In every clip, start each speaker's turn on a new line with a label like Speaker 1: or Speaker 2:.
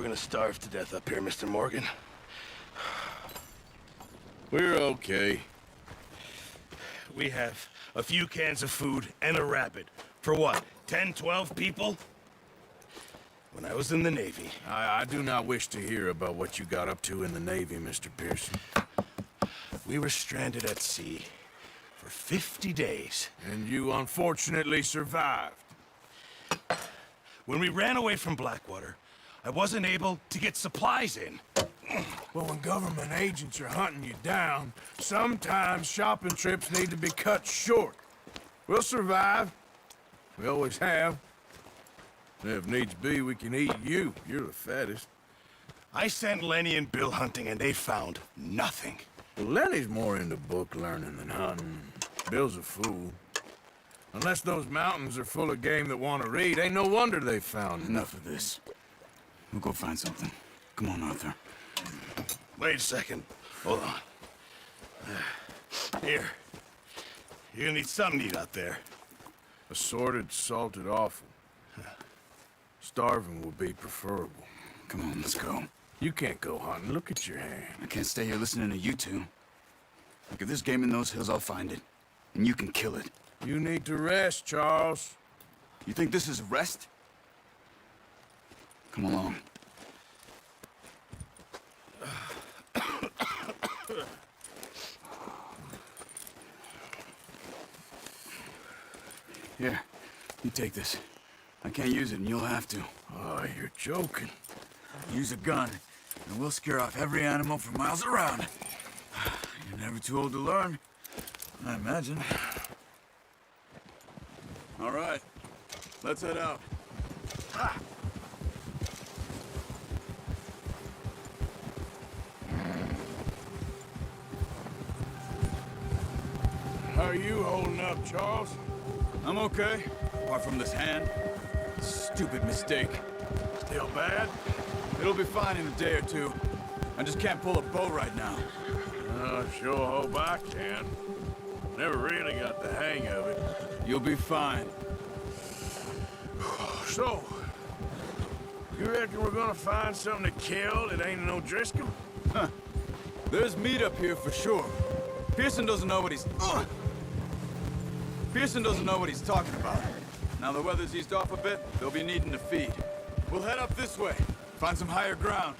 Speaker 1: gonna starve to death up here, Mr. Morgan.
Speaker 2: We're okay.
Speaker 1: We have a few cans of food and a rabbit. For what, 10, 12 people? When I was in the Navy...
Speaker 2: I do not wish to hear about what you got up to in the Navy, Mr. Pearson.
Speaker 1: We were stranded at sea for 50 days.
Speaker 2: And you unfortunately survived.
Speaker 1: When we ran away from Blackwater, I wasn't able to get supplies in.
Speaker 2: Well, when government agents are hunting you down, sometimes shopping trips need to be cut short. We'll survive. We always have. If needs be, we can eat you. You're the fattest.
Speaker 1: I sent Lenny and Bill hunting, and they found nothing.
Speaker 2: Well, Lenny's more into book learning than hunting. Bill's a fool. Unless those mountains are full of game that want to read, ain't no wonder they found
Speaker 3: Enough of this. We'll go find something. Come on, Arthur.
Speaker 1: Wait a second. Hold on. Here. You're gonna need something to eat out there.
Speaker 2: Assorted, salted offal. Starving would be preferable.
Speaker 3: Come on, let's go.
Speaker 2: You can't go hunting. Look at your hand.
Speaker 3: I can't stay here listening to you two. Look, if there's game in those hills, I'll find it. And you can kill it.
Speaker 2: You need to rest, Charles.
Speaker 3: You think this is rest? Come along. Here, you take this. I can't use it, and you'll have to.
Speaker 2: Oh, you're joking.
Speaker 3: Use a gun, and we'll scare off every animal for miles around. You're never too old to learn, I imagine. All right, let's head out. Ah.
Speaker 2: How are you holding up, Charles?
Speaker 3: I'm okay, apart from this hand. Stupid mistake.
Speaker 2: Still bad?
Speaker 3: It'll be fine in a day or two. I just can't pull a bow right now.
Speaker 2: Sure hope I can. Never really got the hang of it.
Speaker 3: You'll be fine.
Speaker 2: So, you reckon we're gonna find something to kill that ain't no Driscoll?
Speaker 3: Huh. There's meat up here for sure. Pearson doesn't know what he's... Pearson doesn't know what he's talking about. Now the weather's eased off a bit, they'll be needing to feed. We'll head up this way, find some higher ground.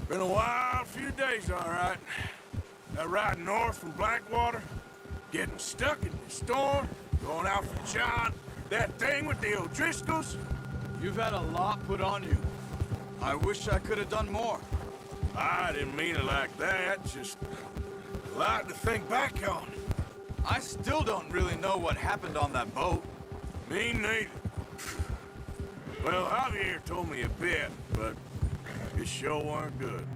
Speaker 2: Been a wild few days, all right. That ride north from Blackwater, getting stuck in the storm, going out for John, that thing with the O'Driscolls.
Speaker 3: You've had a lot put on you. I wish I could have done more.
Speaker 2: I didn't mean it like that, just a lot to think back on.
Speaker 3: I still don't really know what happened on that boat.
Speaker 2: Me neither. Well, Javier told me a bit, but it sure weren't good.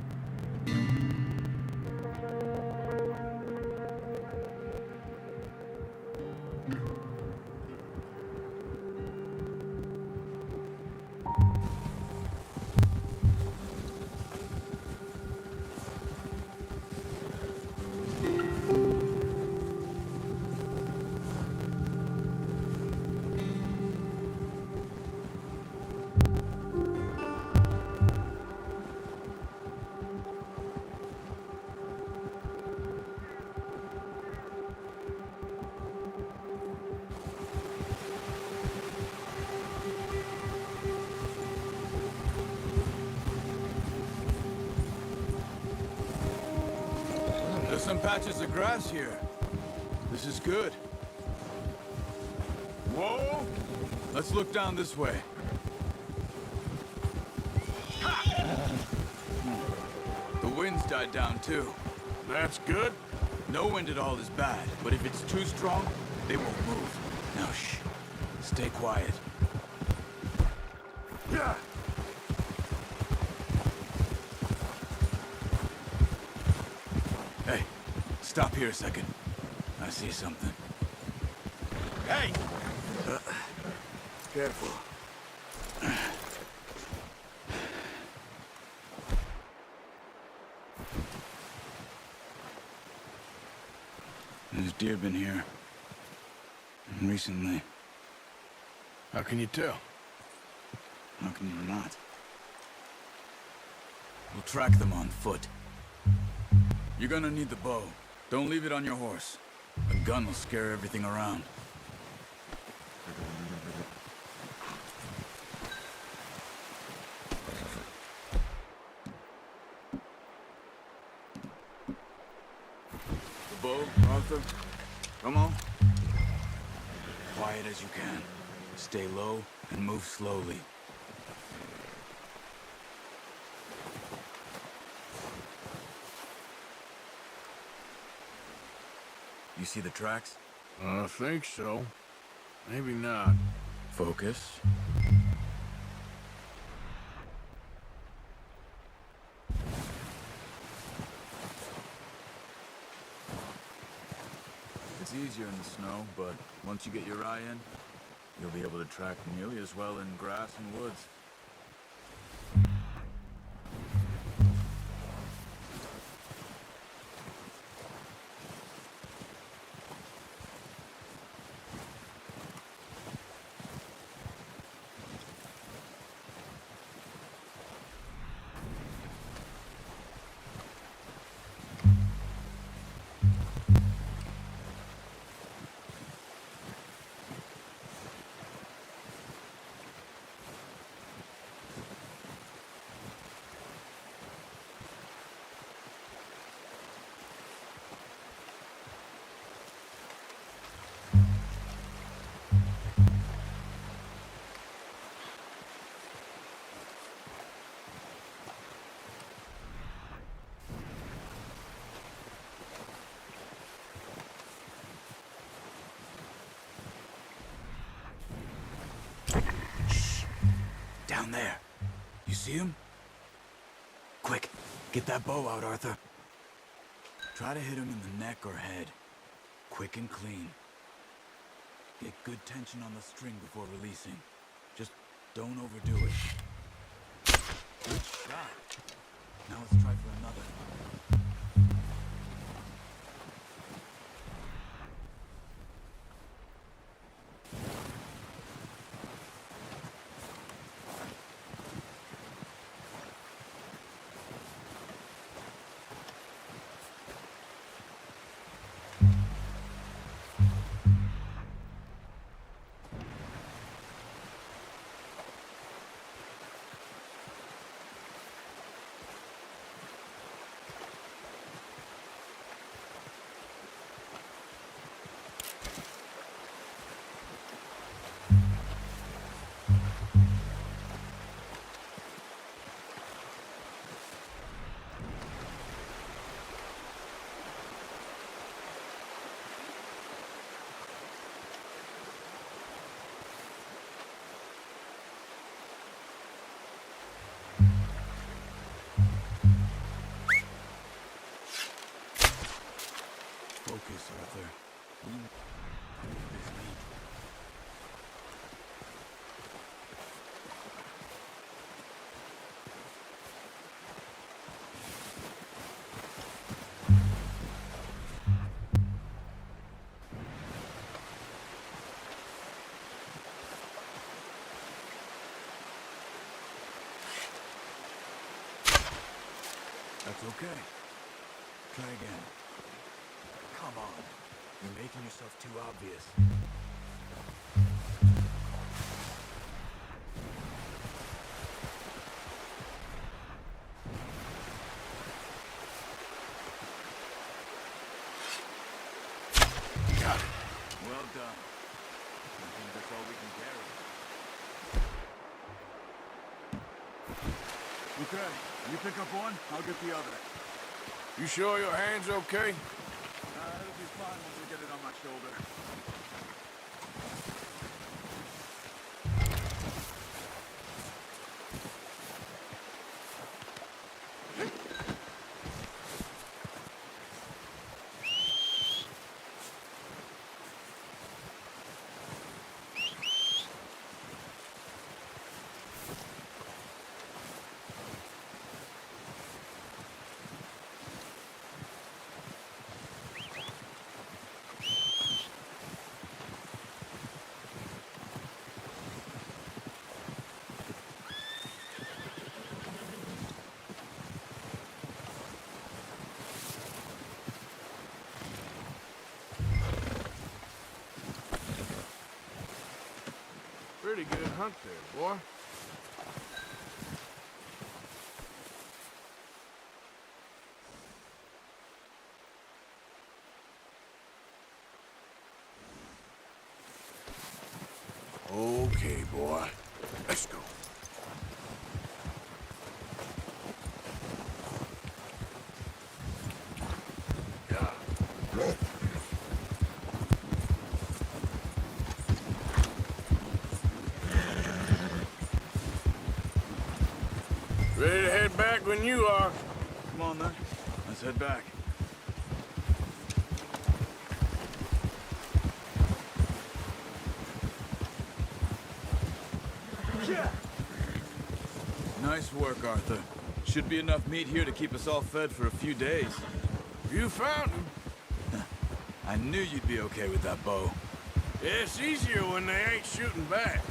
Speaker 3: There's some patches of grass here. This is good. Whoa! Let's look down this way. The wind's died down too.
Speaker 2: That's good.
Speaker 3: No wind at all is bad, but if it's too strong, they won't move. Now shh. Stay quiet.
Speaker 2: Yeah.
Speaker 3: Hey, stop here a second. I see something.
Speaker 2: Hey! Careful.
Speaker 3: There's deer been here. Recently.
Speaker 2: How can you tell?
Speaker 3: How can you not? We'll track them on foot. You're gonna need the bow. Don't leave it on your horse. A gun will scare everything around. The bow, Arthur. Come on. Quiet as you can. Stay low and move slowly. You see the tracks?
Speaker 2: I think so. Maybe not.
Speaker 3: Focus. It's easier in the snow, but once you get your eye in, you'll be able to track nearly as well in grass and woods. Down there. You see him? Quick, get that bow out, Arthur. Try to hit him in the neck or head. Quick and clean. Get good tension on the string before releasing. Just don't overdo it. Good shot. Now let's try for another. Focus, Arthur. This lead. That's okay. Try again. Come on. You're making yourself too obvious. Got it. Well done. I think that's all we can carry. Okay. You pick up one, I'll get the other.
Speaker 2: You sure your hand's okay?
Speaker 3: It'll be fine when we get it on my shoulder.
Speaker 2: pretty good hunt there, boy. Okay, boy. Let's go. Yeah. Ready to head back when you are.
Speaker 3: Come on, then. Let's head back. Nice work, Arthur. Should be enough meat here to keep us all fed for a few days.
Speaker 2: You found him.
Speaker 3: I knew you'd be okay with that bow.
Speaker 2: Yeah, it's easier when they ain't shooting back.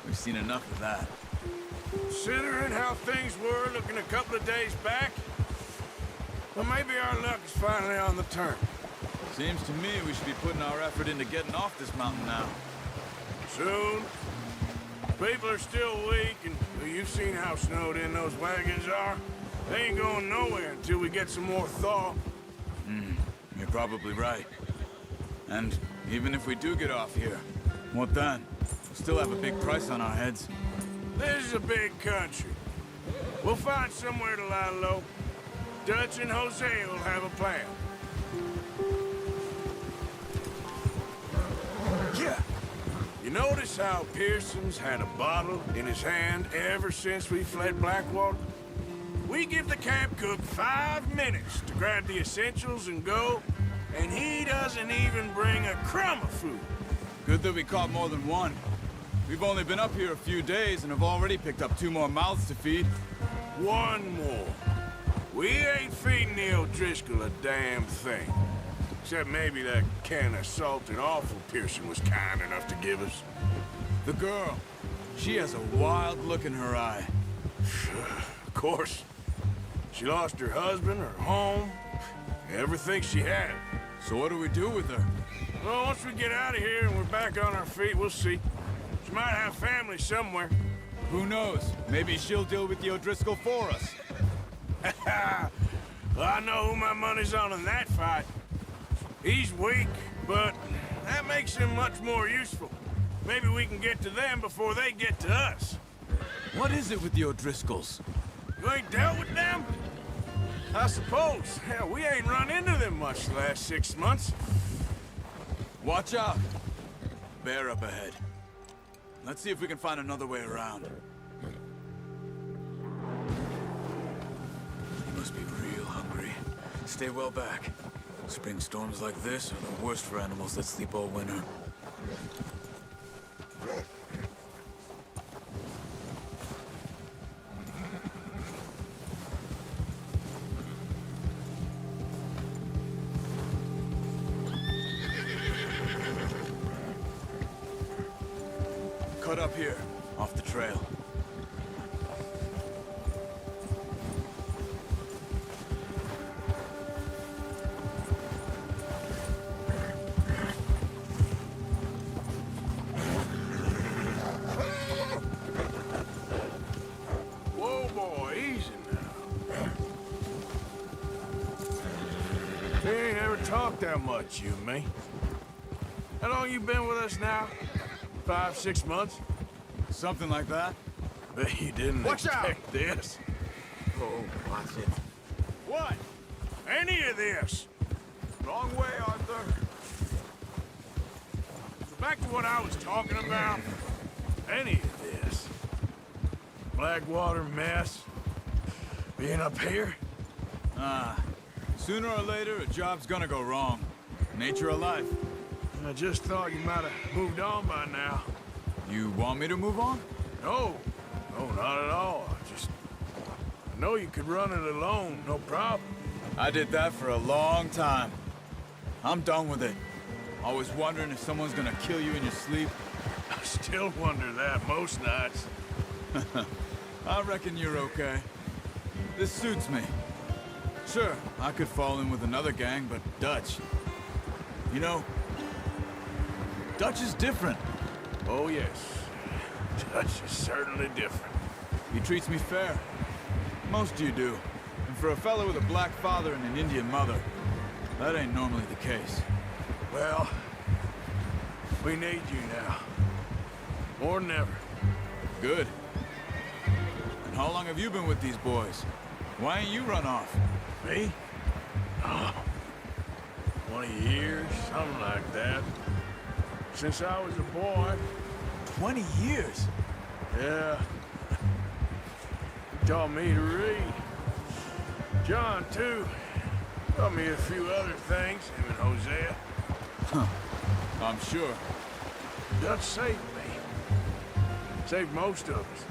Speaker 3: We've seen enough of that.
Speaker 2: Considering how things were looking a couple of days back, well, maybe our luck is finally on the turn.
Speaker 3: Seems to me we should be putting our effort into getting off this mountain now.
Speaker 2: Soon. People are still weak, and well, you've seen how snowed in those wagons are. They ain't going nowhere until we get some more thaw.
Speaker 3: You're probably right. And even if we do get off here, what then? We'll still have a big price on our heads.
Speaker 2: This is a big country. We'll find somewhere to lie low. Dutch and Jose will have a plan. Yeah. You notice how Pearson's had a bottle in his hand ever since we fled Blackwater? We give the camp cook 5 minutes to grab the essentials and go, and he doesn't even bring a crumb of food.
Speaker 3: Good that we caught more than one. We've only been up here a few days and have already picked up 2 more mouths to feed.
Speaker 2: One more. We ain't feeding the O'Driscoll a damn thing. Except maybe that can of salted offal Pearson was kind enough to give us.
Speaker 3: The girl, she has a wild look in her eye.
Speaker 2: Of course. She lost her husband, her home, everything she had.
Speaker 3: So what do we do with her?
Speaker 2: Well, once we get out of here and we're back on our feet, we'll see. She might have family somewhere.
Speaker 3: Who knows? Maybe she'll deal with the O'Driscoll for us.
Speaker 2: Well, I know who my money's on in that fight. He's weak, but that makes him much more useful. Maybe we can get to them before they get to us.
Speaker 3: What is it with the O'Driscolls?
Speaker 2: You ain't dealt with them? I suppose. Hell, we ain't run into them much the last 6 months.
Speaker 3: Watch out! Bear up ahead. Let's see if we can find another way around. You must be real hungry. Stay well back. Spring storms like this are the worst for animals that sleep all winter. Cut up here, off the trail.
Speaker 2: Whoa, boy, easy now. We ain't ever talked that much, you and me. How long you been with us now? 5, 6 months?
Speaker 3: Something like that.
Speaker 2: Bet you didn't expect this.
Speaker 3: Oh, watch it.
Speaker 2: What? Any of this?
Speaker 3: Wrong way, Arthur.
Speaker 2: Back to what I was talking about. Any of this. Blackwater mess. Being up here.
Speaker 3: Sooner or later, a job's gonna go wrong. Nature of life.
Speaker 2: I just thought you might have moved on by now.
Speaker 3: You want me to move on?
Speaker 2: No. No, not at all. I know you could run it alone, no problem.
Speaker 3: I did that for a long time. I'm done with it. Always wondering if someone's gonna kill you in your sleep.
Speaker 2: I still wonder that most nights.
Speaker 3: I reckon you're okay. This suits me. Sure, I could fall in with another gang, but Dutch... You know, Dutch is different.
Speaker 2: Oh, yes. Dutch is certainly different.
Speaker 3: He treats me fair. Most of you do. And for a fellow with a black father and an Indian mother, that ain't normally the case.
Speaker 2: Well, we need you now. More than ever.
Speaker 3: Good. And how long have you been with these boys? Why ain't you run off?
Speaker 2: Me? Oh, 20 years, something like that. Since I was a boy.
Speaker 3: 20 years?
Speaker 2: Yeah. He taught me to read. John, too. Taught me a few other things, him and Hosea.
Speaker 3: I'm sure.
Speaker 2: Dutch saved me. Saved most of us.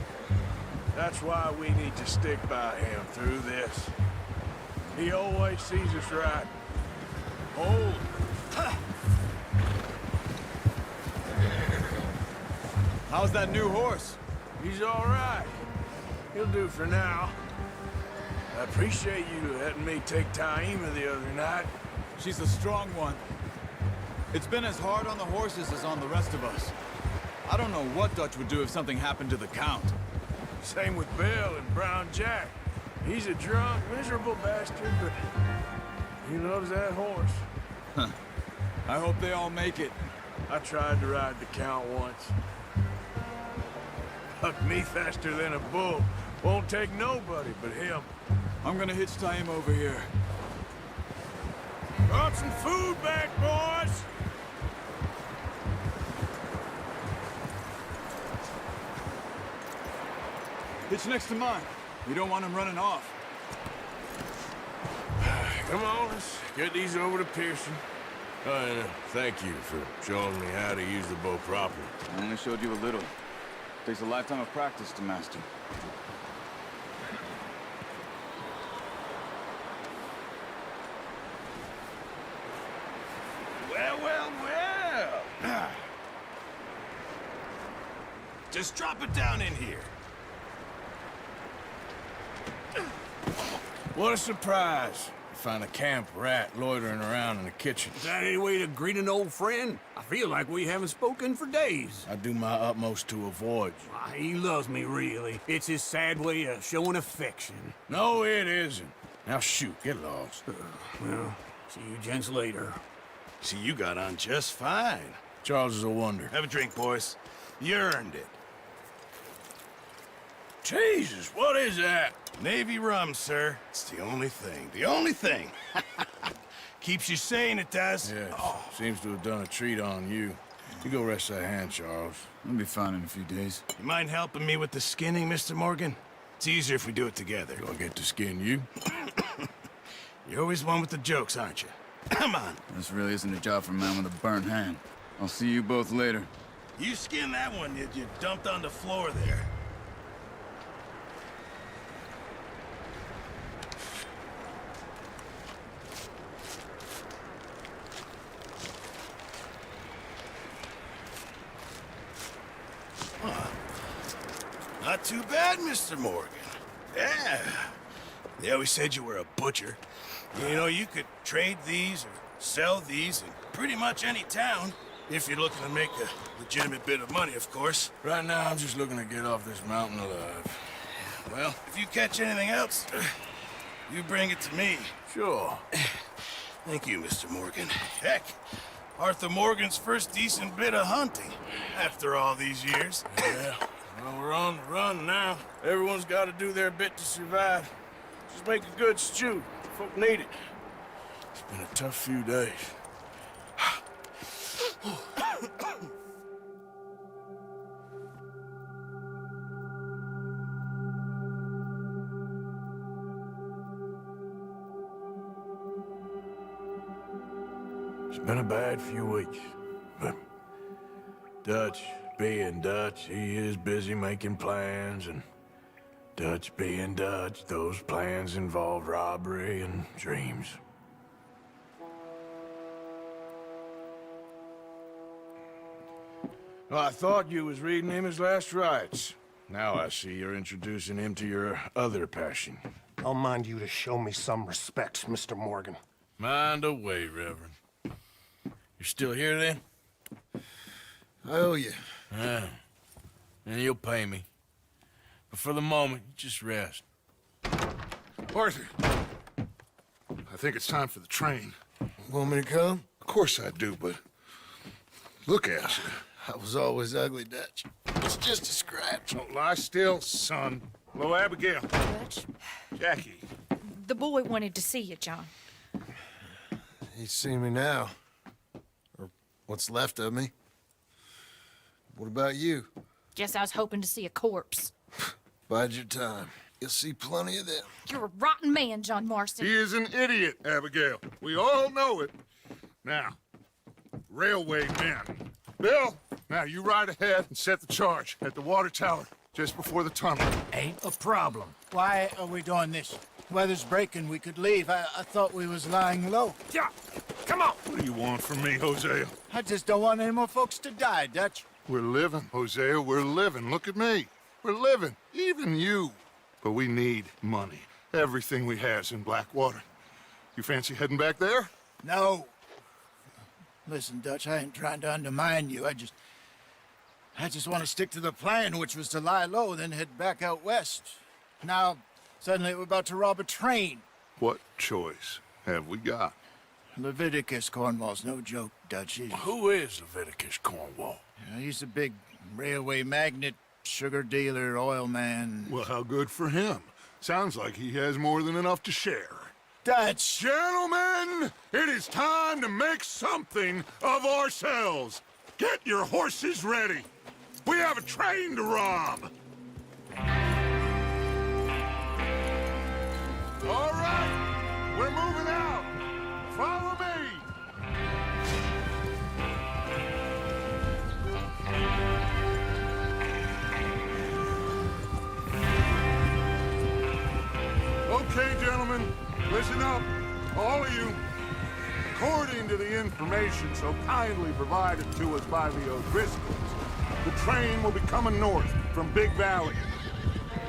Speaker 2: That's why we need to stick by him through this. He always sees us right. Oh.
Speaker 3: How's that new horse?
Speaker 2: He's all right. He'll do for now. I appreciate you letting me take Taima the other night.
Speaker 3: She's a strong one. It's been as hard on the horses as on the rest of us. I don't know what Dutch would do if something happened to the Count.
Speaker 2: Same with Bill and Brown Jack. He's a drunk, miserable bastard, but he loves that horse.
Speaker 3: Huh. I hope they all make it.
Speaker 2: I tried to ride the Count once. Hucked me faster than a bull. Won't take nobody but him.
Speaker 3: I'm gonna hitch Taima over here.
Speaker 2: Brought some food back, boys!
Speaker 3: Hitch next to mine. We don't want him running off.
Speaker 2: Come on, let's get these over to Pearson. And thank you for showing me how to use the bow properly.
Speaker 3: I only showed you a little. Takes a lifetime of practice to master.
Speaker 1: Well, well, well. Just drop it down in here.
Speaker 2: What a surprise. Find a camp rat loitering around in the kitchen.
Speaker 4: Is that any way to greet an old friend? I feel like we haven't spoken for days.
Speaker 2: I do my utmost to avoid you.
Speaker 4: Why, he loves me, really. It's his sad way of showing affection.
Speaker 2: No, it isn't. Now shoot, get lost.
Speaker 4: Well, see you gents later.
Speaker 1: See, you got on just fine.
Speaker 2: Charles is a wonder.
Speaker 1: Have a drink, boys. You earned it.
Speaker 2: Jesus, what is that?
Speaker 1: Navy rum, sir. It's the only thing. The only thing. Keeps you sane, it does.
Speaker 2: Yes, seems to have done a treat on you. You go rest that hand, Charles.
Speaker 3: I'll be fine in a few days.
Speaker 1: You mind helping me with the skinning, Mr. Morgan? It's easier if we do it together.
Speaker 2: Do I get to skin you?
Speaker 1: You're always one with the jokes, aren't you? Come on.
Speaker 3: This really isn't a job for a man with a burnt hand. I'll see you both later.
Speaker 1: You skin that one you dumped on the floor there. Not too bad, Mr. Morgan. Yeah. They always said you were a butcher. You know, you could trade these or sell these in pretty much any town, if you're looking to make a legitimate bit of money, of course.
Speaker 2: Right now, I'm just looking to get off this mountain alive.
Speaker 1: Well, if you catch anything else, you bring it to me.
Speaker 2: Sure.
Speaker 1: Thank you, Mr. Morgan. Heck, Arthur Morgan's first decent bit of hunting, after all these years.
Speaker 2: Yeah. Well, we're on the run now. Everyone's got to do their bit to survive. Just make a good stew. Folk need it. It's been a tough few days. It's been a bad few weeks, but Dutch being Dutch, he is busy making plans, and Dutch being Dutch, those plans involve robbery and dreams. Well, I thought you was reading him his last rites. Now I see you're introducing him to your other passion.
Speaker 5: I'll mind you to show me some respect, Mr. Morgan.
Speaker 2: Mind away, Reverend. You're still here, then?
Speaker 1: I owe you
Speaker 2: And you'll pay me. But for the moment, just rest.
Speaker 6: Arthur, I think it's time for the train.
Speaker 7: Want me to come?
Speaker 6: Of course I do, but look at you.
Speaker 7: I was always ugly, Dutch. It's just a scratch.
Speaker 6: Don't lie still, son. Hello, Abigail.
Speaker 8: Dutch,
Speaker 6: Jackie.
Speaker 8: the boy wanted to see you, John.
Speaker 7: He's seen me now. Or what's left of me. What about you?
Speaker 8: Guess I was hoping to see a corpse.
Speaker 7: Bide your time. You'll see plenty of them.
Speaker 8: You're a rotten man, John Marston.
Speaker 6: He is an idiot, Abigail. We all know it. Now, railway men. Bill, now you ride ahead and set the charge at the water tower just before the tunnel.
Speaker 9: Ain't a problem. Why are we doing this? Weather's breaking. We could leave. I thought we was lying low.
Speaker 6: Yeah, come on. What do you want from me, Hosea?
Speaker 9: I just don't want any more folks to die, Dutch.
Speaker 6: We're living, Hosea. We're living. Look at me. We're living. Even you. But we need money. Everything we has in Blackwater. You fancy heading back there?
Speaker 9: No. Listen, Dutch, I ain't trying to undermine you. I just want to stick to the plan, which was to lie low, then head back out west. Now, suddenly we're about to rob a train.
Speaker 6: What choice have we got?
Speaker 9: Leviticus Cornwall's no joke, Dutch.
Speaker 2: Who is Leviticus Cornwall?
Speaker 9: He's a big railway magnate, sugar dealer, oil man.
Speaker 6: Well, how good for him. Sounds like he has more than enough to share.
Speaker 9: Dutch!
Speaker 6: Gentlemen, it is time to make something of ourselves. Get your horses ready. We have a train to rob. All right, we're moving out. Follow me. Okay, gentlemen, listen up, all of you. According to the information so kindly provided to us by the O'Driscolls, the train will be coming north from Big Valley.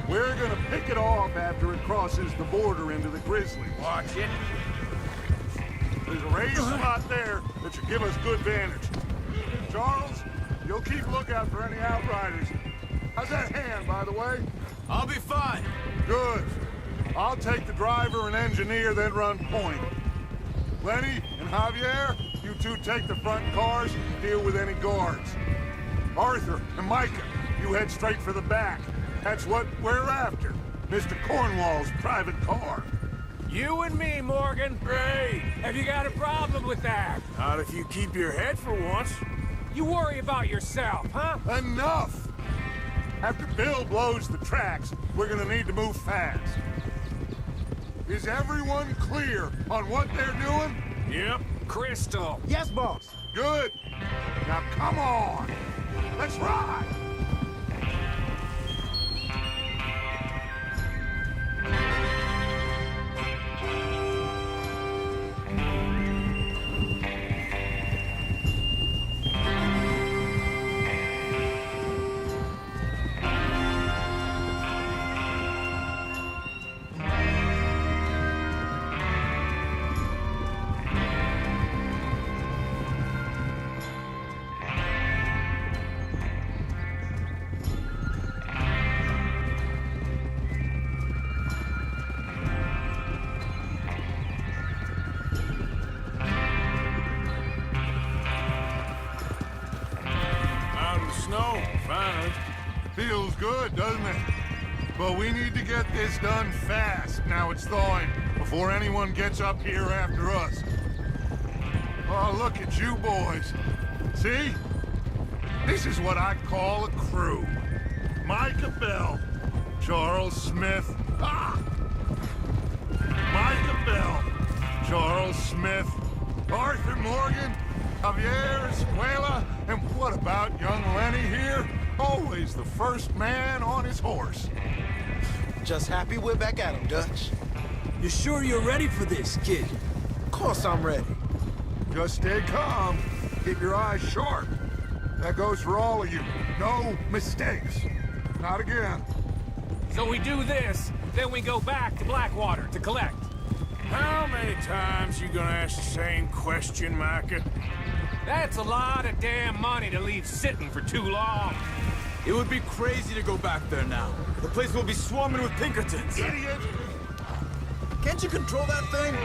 Speaker 6: We're gonna pick it off after it crosses the border into the Grizzly.
Speaker 2: Watch it.
Speaker 6: There's a raised spot there that should give us good vantage. Charles, you'll keep lookout for any outriders. How's that hand, by the way?
Speaker 2: I'll be fine.
Speaker 6: Good. I'll take the driver and engineer, then run point. Lenny and Javier, you two take the front cars and deal with any guards. Arthur and Micah, you head straight for the back. That's what we're after. Mr. Cornwall's private car.
Speaker 10: You and me, Morgan.
Speaker 2: Great.
Speaker 10: Have you got a problem with that?
Speaker 2: Not if you keep your head for once.
Speaker 10: You worry about yourself, huh?
Speaker 6: Enough! After Bill blows the tracks, we're gonna need to move fast. Is everyone clear on what they're doing?
Speaker 2: Yep.
Speaker 10: Crystal.
Speaker 9: Yes, boss.
Speaker 6: Good. Now come on. Let's ride.
Speaker 2: Snow, finally.
Speaker 6: Feels good, doesn't it? But we need to get this done fast, now it's thawing, before anyone gets up here after us. Oh, look at you boys. See? This is what I call a crew. Micah Bell, Charles Smith. Ah! Micah Bell, Charles Smith, Arthur Morgan, Javier Escuela, and what about young Lenny here? Always the first man on his horse.
Speaker 7: Just happy we're back at him, Dutch.
Speaker 3: You sure you're ready for this, kid?
Speaker 7: Of course I'm ready.
Speaker 6: Just stay calm. Keep your eyes sharp. That goes for all of you. No mistakes. Not again.
Speaker 10: So we do this, then we go back to Blackwater to collect.
Speaker 2: How many times you gonna ask the same question, Micah?
Speaker 10: That's a lot of damn money to leave sitting for too long.
Speaker 3: It would be crazy to go back there now. The place will be swarming with Pinkertons.
Speaker 6: Idiot!
Speaker 3: Can't you control that thing?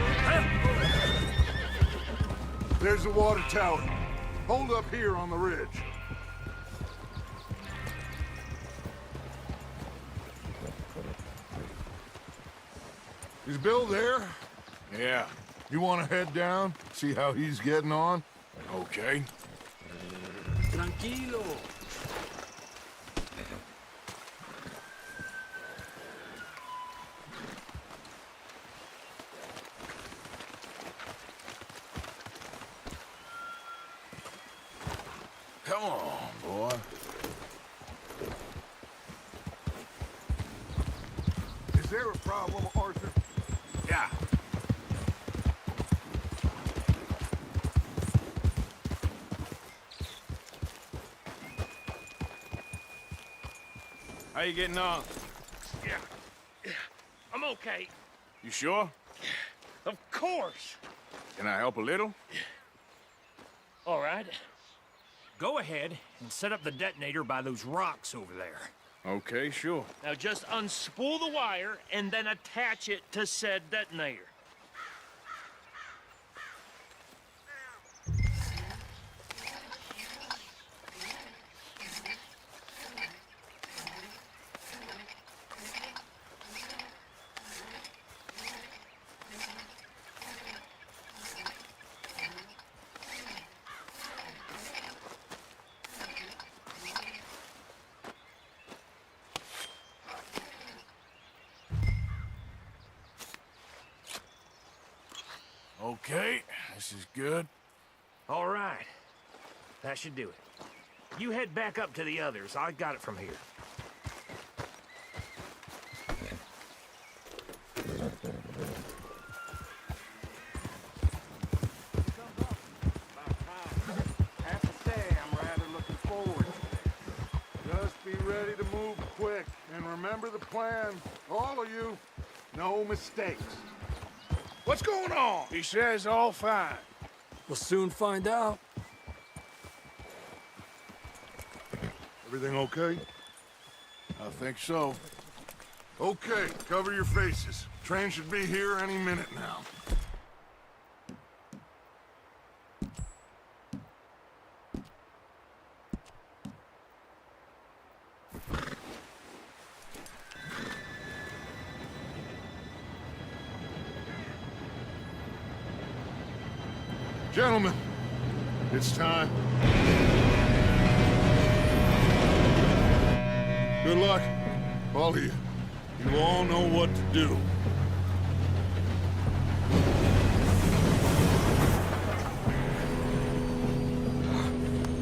Speaker 6: There's the water tower. Hold up here on the ridge. Is Bill there?
Speaker 2: Yeah,
Speaker 6: You want to head down, see how he's getting on?
Speaker 2: okay.
Speaker 4: Tranquilo.
Speaker 2: Come on, boy.
Speaker 6: Is there a problem, Arthur?
Speaker 2: Yeah. How you getting on?
Speaker 10: Yeah. I'm okay.
Speaker 2: You sure?
Speaker 10: Of course.
Speaker 2: Can I help a little?
Speaker 10: All right. Go ahead and set up the detonator by those rocks over there.
Speaker 2: Okay, sure.
Speaker 10: Now just unspool the wire and then attach it to said detonator.
Speaker 2: Okay, this is good.
Speaker 10: All right. That should do it. You head back up to the others. I got it from here.
Speaker 6: Have to say, I'm rather looking forward to it. Just be ready to move quick, and remember the plan. All of you, no mistakes.
Speaker 2: What's going on? He says all fine.
Speaker 4: We'll soon find out.
Speaker 6: Everything okay?
Speaker 2: I think so.
Speaker 6: Okay, cover your faces. Train should be here any minute now. Gentlemen, it's time. Good luck, all of you. You all know what to do.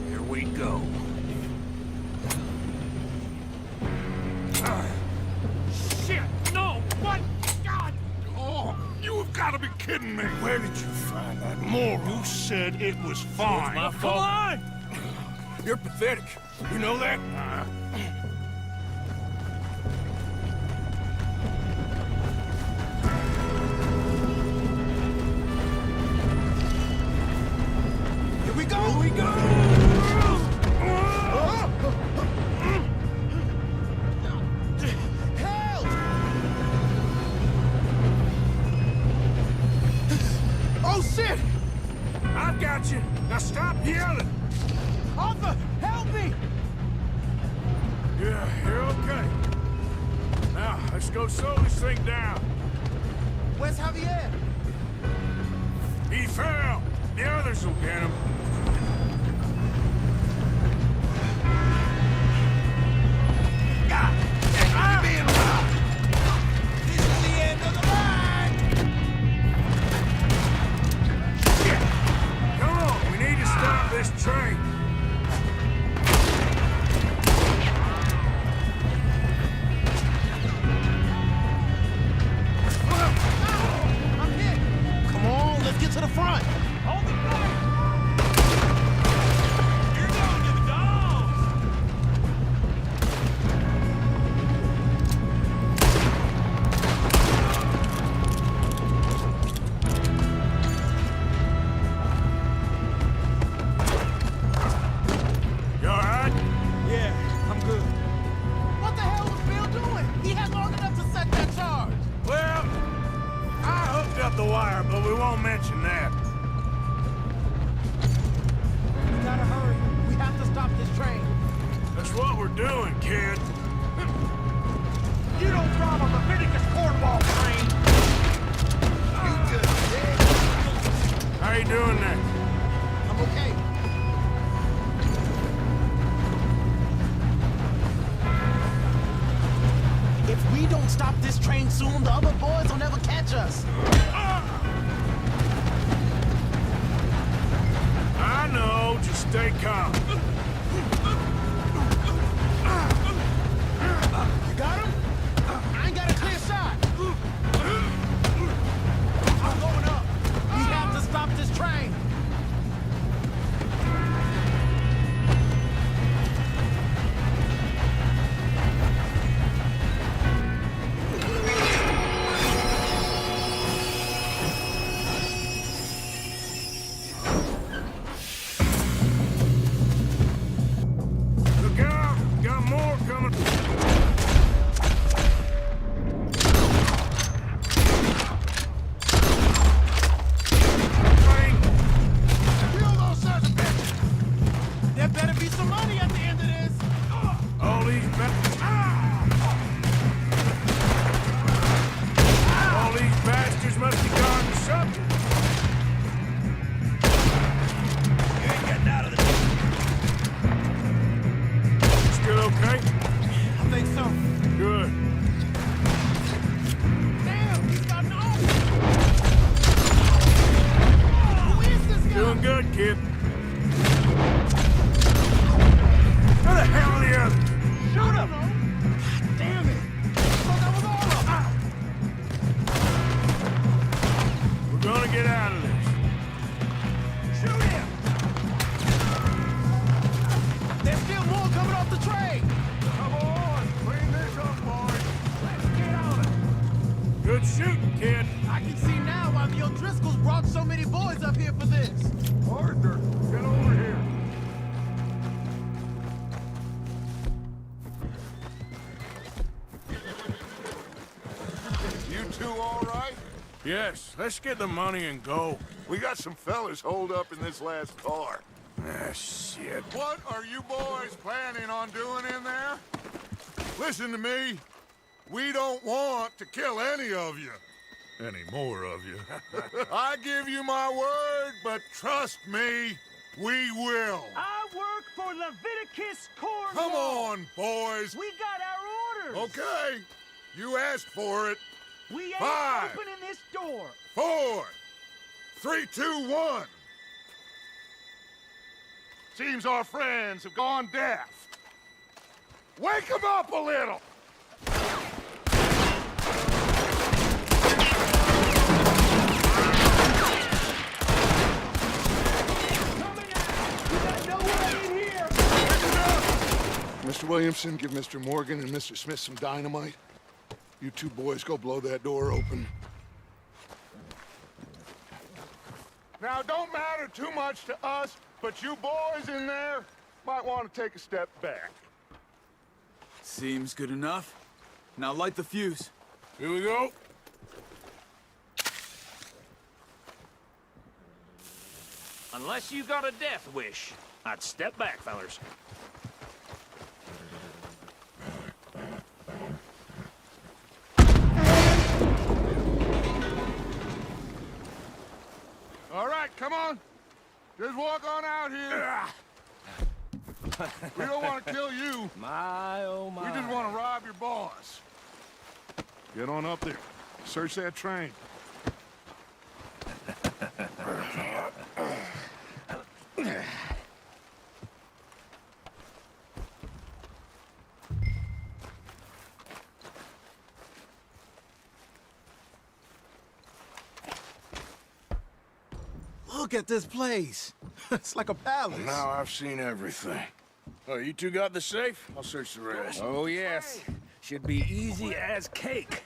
Speaker 10: Here we go. Shit! No! What? God!
Speaker 6: Oh, you have got to be kidding me.
Speaker 2: Where did you find that moron?
Speaker 6: You said it was fine.
Speaker 2: My fault. Come on! You're pathetic. You know that?
Speaker 9: Here we go! Here we go! Help! Oh, shit!
Speaker 2: I've got you. Now stop yelling.
Speaker 9: Arthur, help me!
Speaker 2: Yeah, you're okay. Now, let's go slow this thing down.
Speaker 9: Where's Javier?
Speaker 2: He fell. The others will get him.
Speaker 9: This is the end of the line!
Speaker 2: Come on, we need to stop this train.
Speaker 9: I'm hit! Come on, let's get to the front! Hold the line!
Speaker 2: about the wire, but we won't mention that.
Speaker 11: We gotta hurry. We have to stop this train.
Speaker 2: That's what we're doing, kid.
Speaker 11: You don't rob a Leviticus cornball train!
Speaker 1: You good, kid?
Speaker 2: How you doing there?
Speaker 11: I'm okay. If we don't stop this train soon, the other boys will never catch us.
Speaker 2: I know, just stay calm.
Speaker 11: You got him? I ain't got a clear shot. I'm going up. We have to stop this train.
Speaker 2: Look out! Got more coming.
Speaker 11: Kill those sons of bitches! There better be some money at the end of this.
Speaker 2: All these bastards must be gone to something.
Speaker 1: You ain't getting out of this.
Speaker 2: Still okay?
Speaker 11: I think so.
Speaker 2: Good.
Speaker 11: Damn, he's got an arm. Who is this guy?
Speaker 2: Doing good, kid. Where the hell are the others?
Speaker 11: Shoot him! God damn it! So that was all of them.
Speaker 2: We're gonna get out of this.
Speaker 11: Shoot him! There's still more coming off the train!
Speaker 6: Come on, clean this up, boys.
Speaker 11: Let's get on it!
Speaker 2: Good shooting, kid.
Speaker 11: I can see now why the O'Driscolls brought so many boys up here for this.
Speaker 6: Arthur, get over here. You two all right?
Speaker 2: Yes, let's get the money and go.
Speaker 6: We got some fellas holed up in this last car.
Speaker 2: Ah, shit.
Speaker 6: What are you boys planning on doing in there? Listen to me. We don't want to kill any of you. Any more of you. I give you my word, but trust me, we will.
Speaker 10: I work for Leviticus Cornwall.
Speaker 6: Come on, boys.
Speaker 10: We got our orders.
Speaker 6: Okay. You asked for it.
Speaker 10: We ain't
Speaker 6: 5,
Speaker 10: opening this door.
Speaker 6: 4, 3, 2, 1. Seems our friends have gone deaf. Wake them up a little. Mr. Williamson, give Mr. Morgan and Mr. Smith some dynamite. You two boys go blow that door open. Now, don't matter too much to us, but you boys in there might want to take a step back.
Speaker 3: Seems good enough. Now light the fuse.
Speaker 2: Here we go.
Speaker 10: Unless you got a death wish, I'd step back, fellers.
Speaker 6: All right, come on. Just walk on out here. We don't want to kill you.
Speaker 10: My, oh my.
Speaker 6: We just want to rob your boss. Get on up there. Search that train.
Speaker 11: Look at this place. It's like a palace.
Speaker 2: Now I've seen everything. Oh, you two got the safe? I'll search the rest.
Speaker 12: Oh, yes. Should be easy as cake.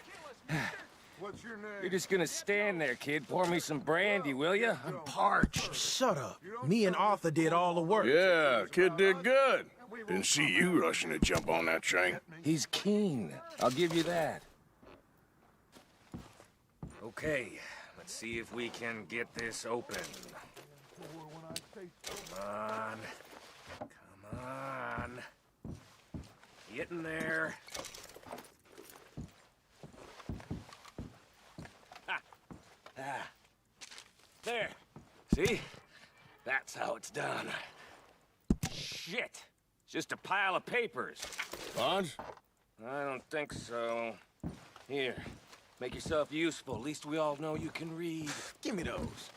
Speaker 6: What's your name?
Speaker 12: You're just gonna stand there, kid. Pour me some brandy, will you? I'm parched.
Speaker 11: Shut up. Me and Arthur did all the work.
Speaker 2: Yeah, kid did good. Didn't see you rushing to jump on that train.
Speaker 12: He's keen. I'll give you that. Okay, Let's see if we can get this open. Come on. Come on. Get in there. Ah. There. See? That's how it's done. Shit. It's just a pile of papers.
Speaker 2: Bonds?
Speaker 12: I don't think so. Here. Make yourself useful. At least we all know you can read.
Speaker 3: Give me those.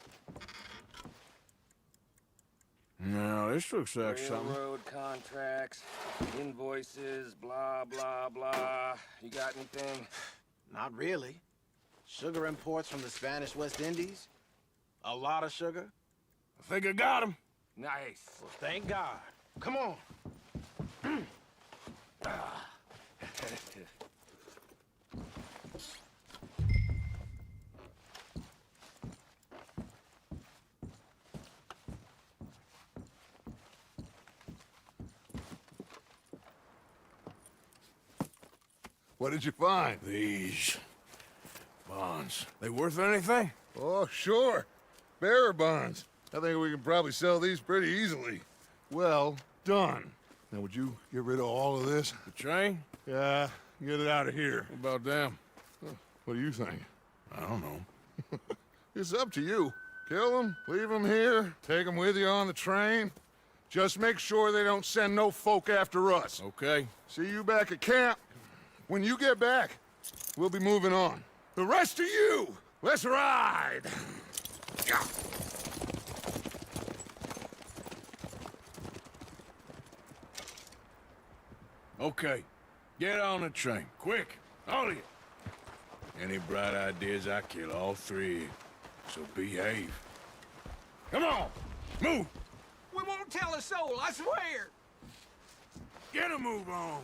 Speaker 2: No, this looks like something.
Speaker 12: Railroad contracts, invoices, blah, blah, blah. You got anything?
Speaker 11: Not really. Sugar imports from the Spanish West Indies. A lot of sugar.
Speaker 2: I think I got him.
Speaker 12: Nice.
Speaker 11: Well, thank God. Come on.
Speaker 6: What did you find?
Speaker 2: These bonds. They worth anything?
Speaker 6: Oh, sure. Bearer bonds. I think we can probably sell these pretty easily. Well done. Now, would you get rid of all of this?
Speaker 2: The train?
Speaker 6: Yeah, get it out of here.
Speaker 2: What about them?
Speaker 6: What do you think?
Speaker 2: I don't know.
Speaker 6: It's up to you. Kill them, leave them here, take them with you on the train. Just make sure they don't send no folk after us.
Speaker 2: Okay.
Speaker 6: See you back at camp. When you get back, we'll be moving on. The rest of you, let's ride! Yeah.
Speaker 2: Okay. Get on the train. Quick. All of you. Any bright ideas, I kill all three of you. So behave. Come on! Move!
Speaker 11: We won't tell a soul, I swear.
Speaker 2: Get a move on!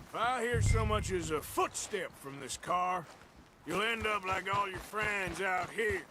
Speaker 2: If I hear so much as a footstep from this car, you'll end up like all your friends out here.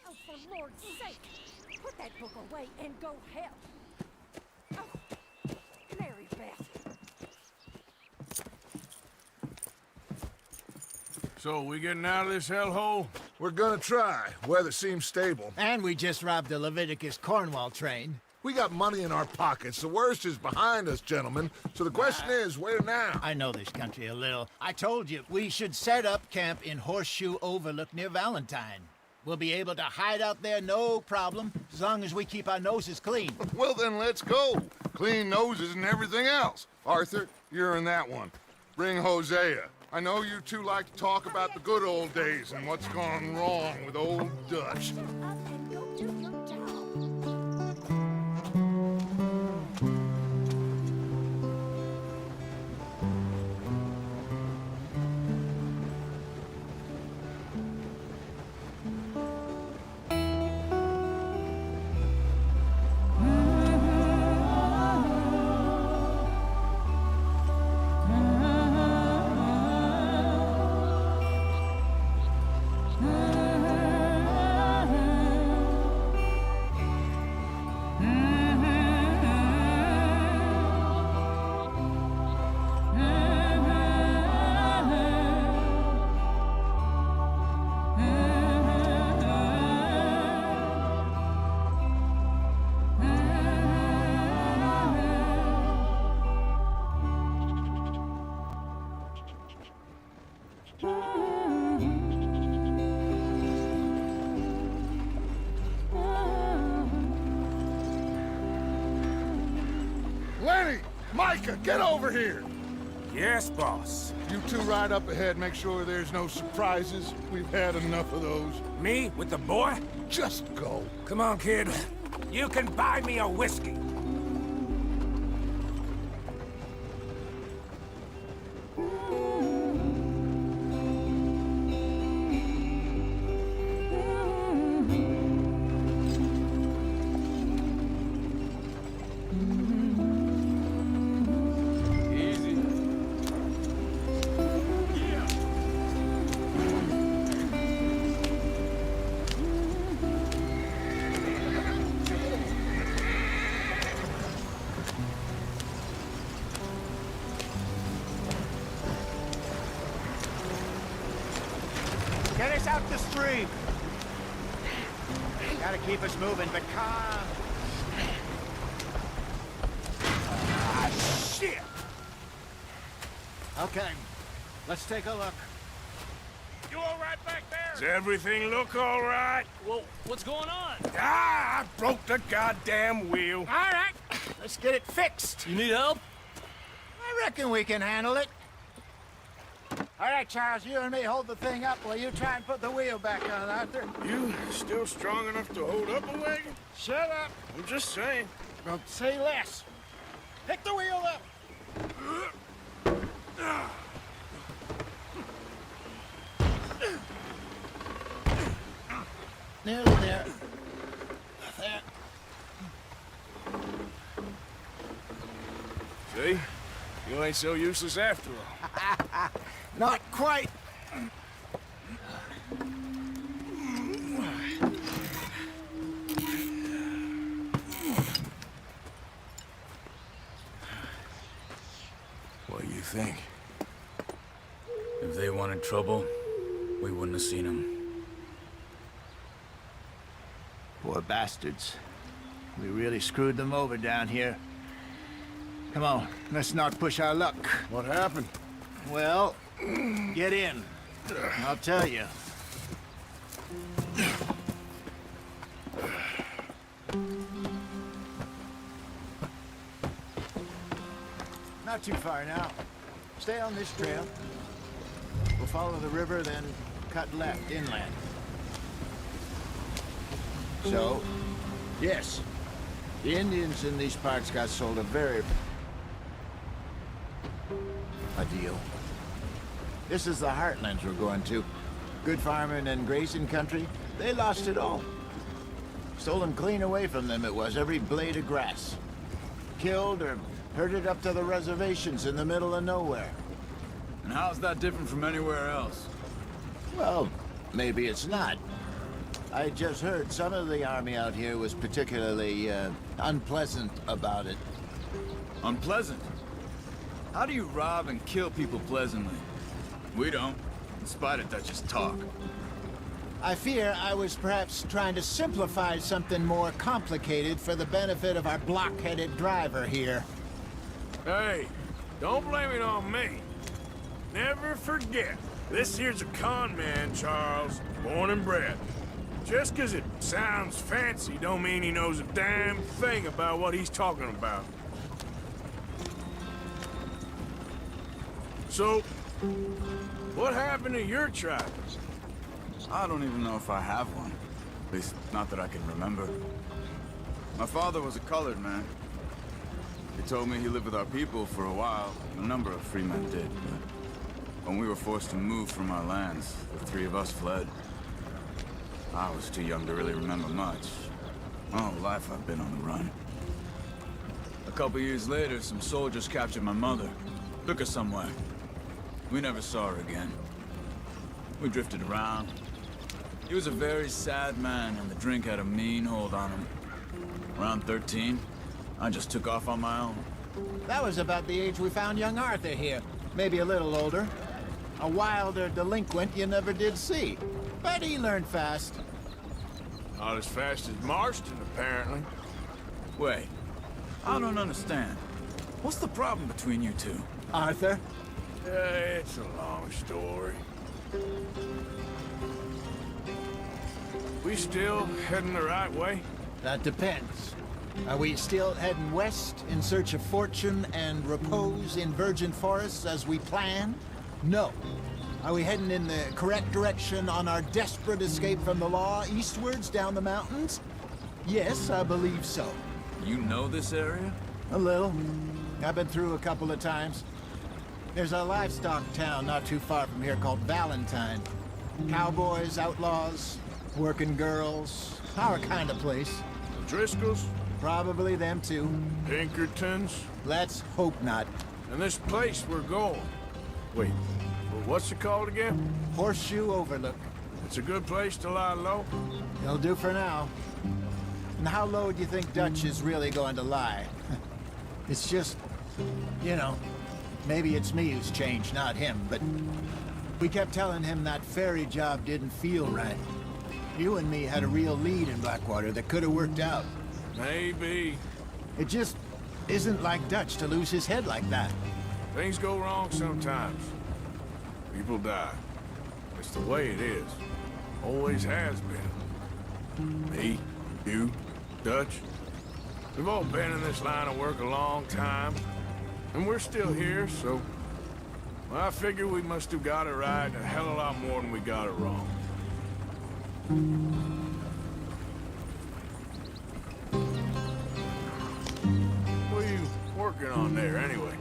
Speaker 13: Oh, for Lord's sake! Put that book away and go help! Oh, Mary Beth!
Speaker 2: So, we getting out of this hellhole?
Speaker 6: We're gonna try. Weather seems stable.
Speaker 9: And we just robbed the Leviticus Cornwall train.
Speaker 6: We got money in our pockets. The worst is behind us, gentlemen. So the question is, where now?
Speaker 9: I know this country a little. I told you, we should set up camp in Horseshoe Overlook near Valentine. We'll be able to hide out there no problem, as long as we keep our noses clean.
Speaker 6: Well, then let's go. Clean noses and everything else. Arthur, you're in that one. Bring Hosea. I know you two like to talk about the good old days and what's gone wrong with old Dutch.
Speaker 13: Shut up and go do your job!
Speaker 6: Micah, get over here!
Speaker 2: Yes, boss.
Speaker 6: You two ride up ahead, make sure there's no surprises. We've had enough of those.
Speaker 2: Me with the boy?
Speaker 6: Just go.
Speaker 2: Come on, kid. You can buy me a whiskey.
Speaker 9: Get us out the street. Gotta keep us moving, but calm.
Speaker 2: Ah, shit!
Speaker 9: Okay, let's take a look.
Speaker 10: You all right back there?
Speaker 2: Does everything look all right?
Speaker 10: Well, what's going on?
Speaker 2: Ah, I broke the goddamn wheel.
Speaker 9: All right, let's get it fixed.
Speaker 10: You need help?
Speaker 9: I reckon we can handle it. All right, Charles, you and me hold the thing up while you try and put the wheel back on, Arthur.
Speaker 2: You still strong enough to hold up a wagon?
Speaker 9: Shut up.
Speaker 2: I'm just saying.
Speaker 9: Well, say less. Pick the wheel up. Nearly there. There.
Speaker 2: See? You ain't so useless after all.
Speaker 9: Not quite.
Speaker 2: What do you think?
Speaker 3: If they wanted trouble, we wouldn't have seen them.
Speaker 9: Poor bastards. We really screwed them over down here. Come on, let's not push our luck.
Speaker 2: What happened?
Speaker 9: Well, get in. I'll tell you. Not too far now. Stay on this trail. We'll follow the river, then cut left inland. So, yes, the Indians in these parts got sold a deal. This is the heartlands we're going to. Good farming and grazing country. They lost it all. Stolen clean away from them it was, every blade of grass. Killed or herded up to the reservations in the middle of nowhere.
Speaker 3: And how's that different from anywhere else?
Speaker 9: Well, maybe it's not. I just heard some of the army out here was particularly, unpleasant about it.
Speaker 3: Unpleasant? How do you rob and kill people pleasantly? We don't, in spite of Dutch's talk.
Speaker 9: I fear I was perhaps trying to simplify something more complicated for the benefit of our block-headed driver here.
Speaker 2: Hey, don't blame it on me. Never forget, this here's a con man, Charles, born and bred. Just 'cause it sounds fancy don't mean he knows a damn thing about what he's talking about. So, what happened to your tribe?
Speaker 3: I don't even know if I have one. At least, not that I can remember. My father was a colored man. He told me he lived with our people for a while. A number of free men did, but when we were forced to move from our lands, the three of us fled. I was too young to really remember much. My whole life I've been on the run. A couple years later, some soldiers captured my mother. Took her somewhere. We never saw her again. We drifted around. He was a very sad man, and the drink had a mean hold on him. Around 13, I just took off on my own.
Speaker 9: That was about the age we found young Arthur here. Maybe a little older. A wilder delinquent you never did see. But he learned fast.
Speaker 2: Not as fast as Marston, apparently.
Speaker 3: Wait, I don't understand. What's the problem between you two?
Speaker 9: Arthur?
Speaker 2: It's a long story. We still heading the right way?
Speaker 9: That depends. Are we still heading west in search of fortune and repose in virgin forests as we planned? No. Are we heading in the correct direction on our desperate escape from the law eastwards down the mountains? Yes, I believe so.
Speaker 3: You know this area?
Speaker 9: A little. I've been through a couple of times. There's a livestock town not too far from here called Valentine. Cowboys, outlaws, working girls, our kind of place.
Speaker 2: The Driscolls?
Speaker 9: Probably them too.
Speaker 2: Pinkertons?
Speaker 9: Let's hope not.
Speaker 2: And this place we're going. Wait, well, what's it called again?
Speaker 9: Horseshoe Overlook.
Speaker 2: It's a good place to lie low?
Speaker 9: It'll do for now. And how low do you think Dutch is really going to lie? It's just, you know, maybe it's me who's changed, not him, but we kept telling him that ferry job didn't feel right. You and me had a real lead in Blackwater that could have worked out.
Speaker 2: Maybe.
Speaker 9: It just isn't like Dutch to lose his head like that.
Speaker 2: Things go wrong sometimes. People die. It's the way it is. Always has been. Me, you, Dutch. We've all been in this line of work a long time. And we're still here, so... Well, I figure we must have got it right a hell of a lot more than we got it wrong. What are you working on there, anyway?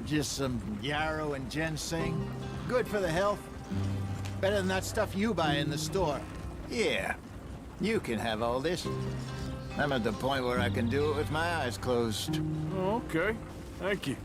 Speaker 9: Just some yarrow and ginseng. Good for the health. Better than that stuff you buy in the store. Yeah, you can have all this. I'm at the point where I can do it with my eyes closed.
Speaker 2: Oh, okay. Thank you.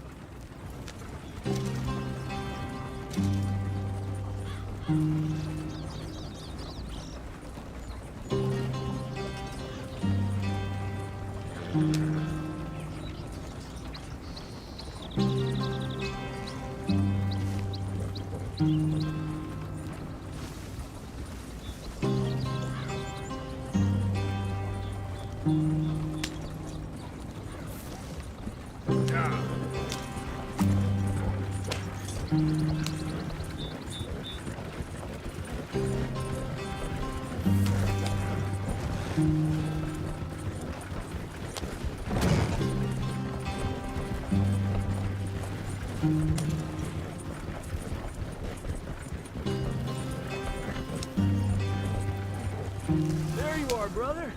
Speaker 14: There you are, brother.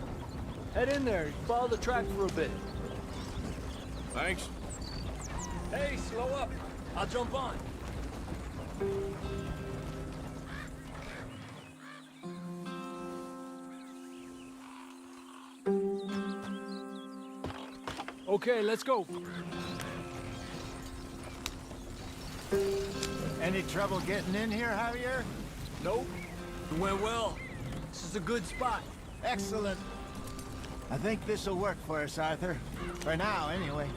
Speaker 14: Head in there. Follow the track for a bit.
Speaker 2: Thanks.
Speaker 14: Hey, slow up. I'll jump on. Okay, let's go.
Speaker 9: Any trouble getting in here, Javier?
Speaker 14: Nope. It went well. This is a good spot.
Speaker 9: Excellent. I think this'll work for us, Arthur. For now, anyway.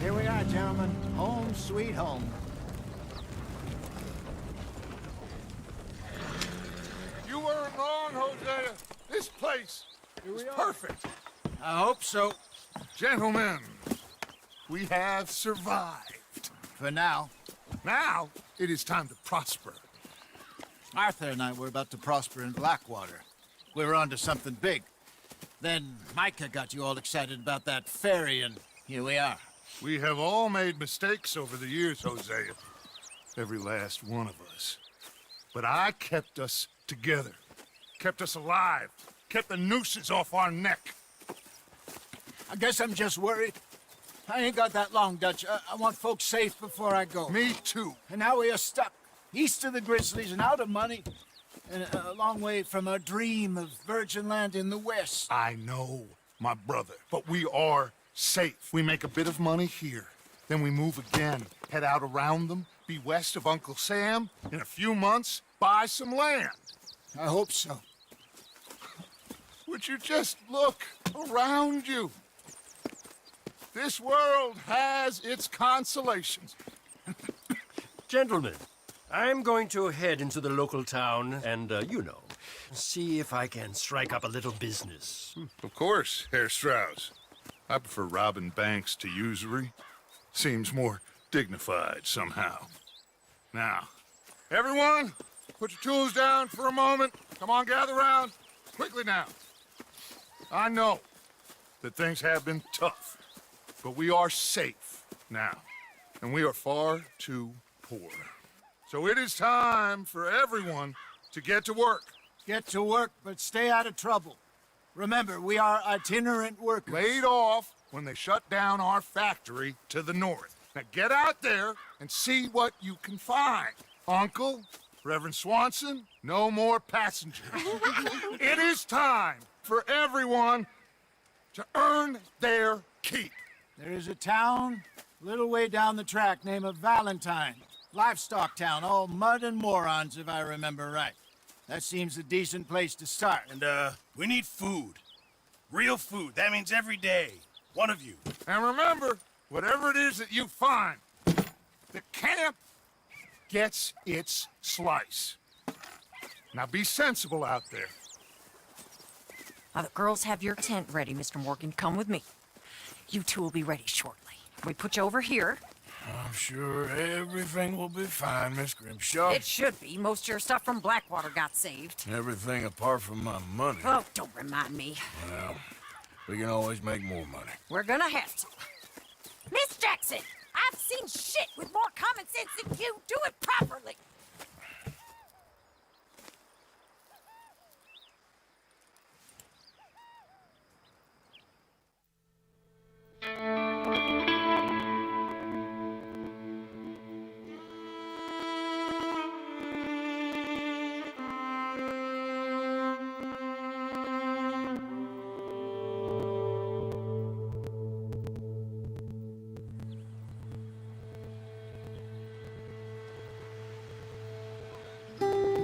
Speaker 9: Here we are, gentlemen. Home sweet home.
Speaker 6: You weren't wrong, Hosea. This place is perfect.
Speaker 9: I hope so.
Speaker 6: Gentlemen, we have survived.
Speaker 9: For now.
Speaker 6: Now, it is time to prosper.
Speaker 9: Arthur and I were about to prosper in Blackwater. We were onto something big. Then Micah got you all excited about that ferry, and here we are.
Speaker 6: We have all made mistakes over the years, Hosea. Every last one of us. But I kept us together. Kept us alive. Kept the nooses off our neck.
Speaker 9: I guess I'm just worried. I ain't got that long, Dutch. I want folks safe before I go.
Speaker 6: Me too.
Speaker 9: And now we are stuck. East of the Grizzlies and out of money. And a long way from our dream of virgin land in the west.
Speaker 6: I know, my brother. But we are safe. We make a bit of money here. Then we move again. Head out around them. Be west of Uncle Sam. In a few months, buy some land.
Speaker 9: I hope so.
Speaker 6: Would you just look around you? This world has its consolations.
Speaker 10: Gentlemen, I'm going to head into the local town and, you know,
Speaker 15: see if I can strike up a little business.
Speaker 6: Of course, Herr Strauss. I prefer robbing banks to usury. Seems more dignified somehow. Now, everyone, put your tools down for a moment. Come on, gather round. Quickly now. I know that things have been tough, but we are safe now, and we are far too poor. So it is time for everyone to get to work.
Speaker 9: Get to work, but stay out of trouble. Remember, we are itinerant workers.
Speaker 6: Laid off when they shut down our factory to the north. Now get out there and see what you can find. Uncle, Reverend Swanson, no more passengers. It is time for everyone to earn their keep.
Speaker 9: There is a town a little way down the track named Valentine. Livestock town, all mud and morons, if I remember right. That seems a decent place to start.
Speaker 1: And, we need food. Real food. That means every day. One of you.
Speaker 6: And remember, whatever it is that you find, the camp gets its slice. Now be sensible out there.
Speaker 13: The girls have your tent ready, Mr. Morgan. Come with me. You two will be ready shortly. We put you over here.
Speaker 2: I'm sure everything will be fine, Miss Grimshaw.
Speaker 13: It should be. Most of your stuff from Blackwater got saved.
Speaker 2: Everything apart from my money.
Speaker 13: Oh, don't remind me.
Speaker 2: Well, we can always make more money.
Speaker 13: We're gonna have to. Miss Jackson, I've seen shit with more common sense than you. Do it properly.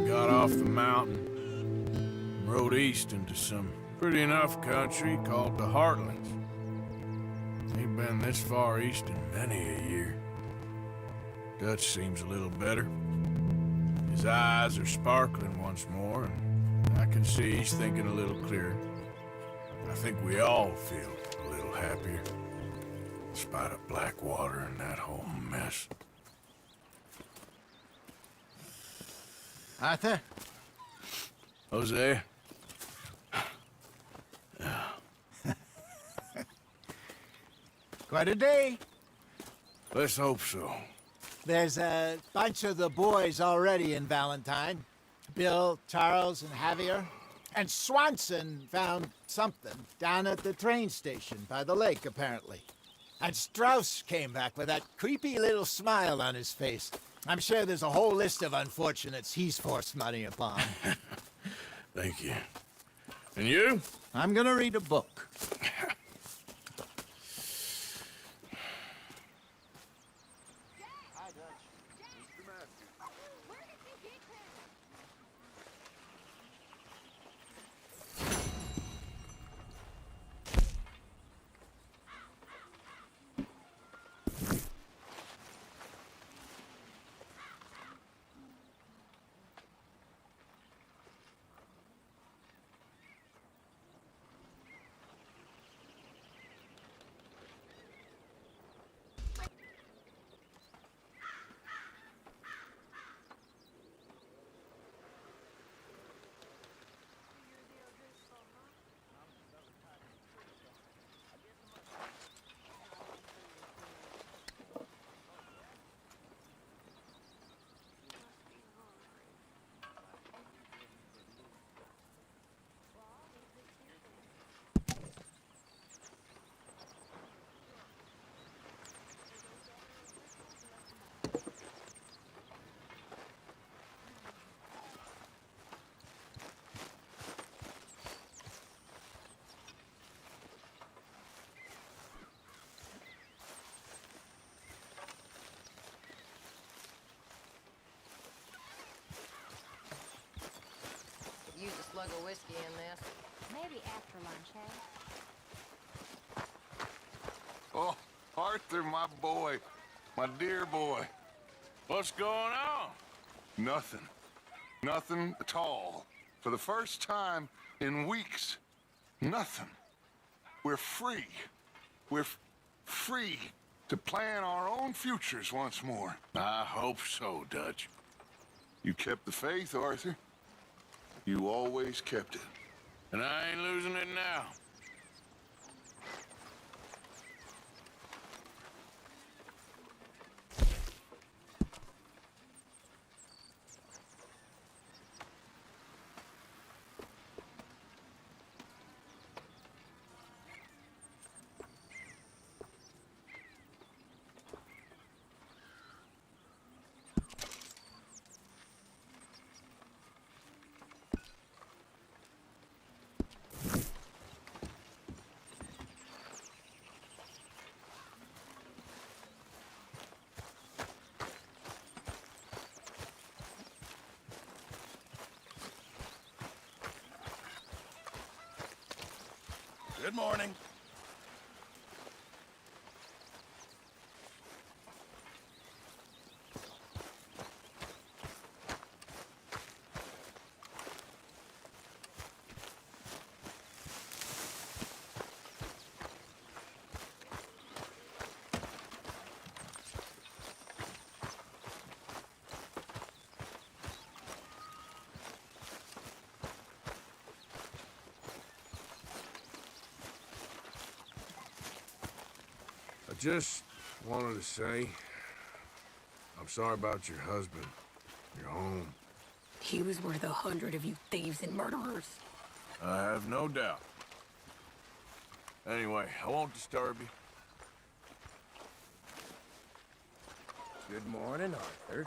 Speaker 2: Got off the mountain, rode east into some pretty enough country called the Heartlands. Ain't been this far east in many a year. Dutch seems a little better. His eyes are sparkling once more, and I can see he's thinking a little clearer. I think we all feel a little happier, in spite of Blackwater and that whole mess.
Speaker 9: Arthur?
Speaker 2: Jose?
Speaker 9: Quite a day.
Speaker 2: Let's hope so.
Speaker 9: There's a bunch of the boys already in Valentine. Bill, Charles, and Javier. And Swanson found something down at the train station by the lake, apparently. And Strauss came back with that creepy little smile on his face. I'm sure there's a whole list of unfortunates he's forced money upon.
Speaker 2: Thank you. And you?
Speaker 9: I'm gonna read a book.
Speaker 16: Use a slug of whiskey in this.
Speaker 13: Maybe after lunch, hey?
Speaker 6: Oh, Arthur, my boy. My dear boy.
Speaker 2: What's going on?
Speaker 6: Nothing. Nothing at all. For the first time in weeks, nothing. We're free. We're free to plan our own futures once more.
Speaker 2: I hope so, Dutch.
Speaker 6: You kept the faith, Arthur. You always kept it.
Speaker 2: And I ain't losing it now.
Speaker 1: Good morning.
Speaker 2: I just wanted to say, I'm sorry about your husband, your home.
Speaker 17: He was worth 100 of you thieves and murderers.
Speaker 2: I have no doubt. Anyway, I won't disturb you.
Speaker 12: Good morning, Arthur.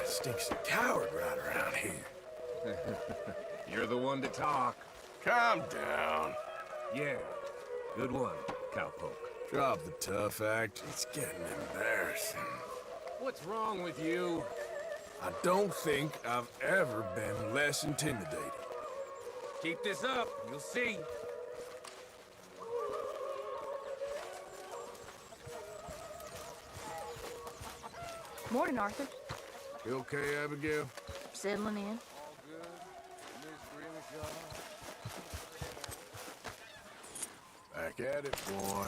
Speaker 2: It stinks of coward right around here.
Speaker 12: You're the one to talk.
Speaker 2: Calm down.
Speaker 12: Yeah, good one, cowpoke.
Speaker 2: Drop the tough act. It's getting embarrassing.
Speaker 12: What's wrong with you?
Speaker 2: I don't think I've ever been less intimidated.
Speaker 12: Keep this up, you'll see.
Speaker 8: Morning, Arthur.
Speaker 2: You okay, Abigail?
Speaker 8: Settling in.
Speaker 12: All good, Miss Grimshaw.
Speaker 2: Back at it, boy.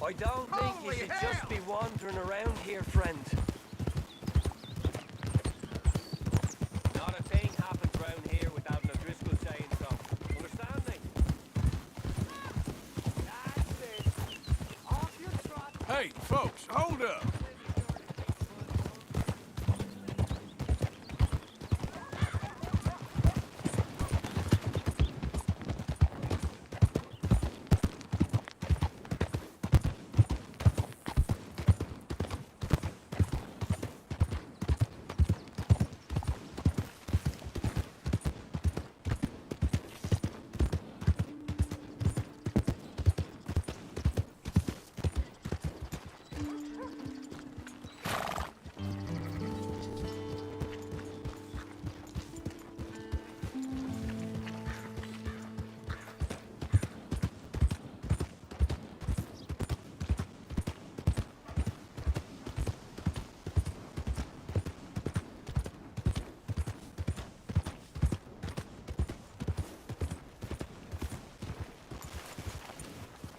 Speaker 14: I don't think you should just be wandering around here, friend.
Speaker 12: Not a thing happens round here without an O'Driscoll saying so. Understand me?
Speaker 2: Hey, folks, hold up.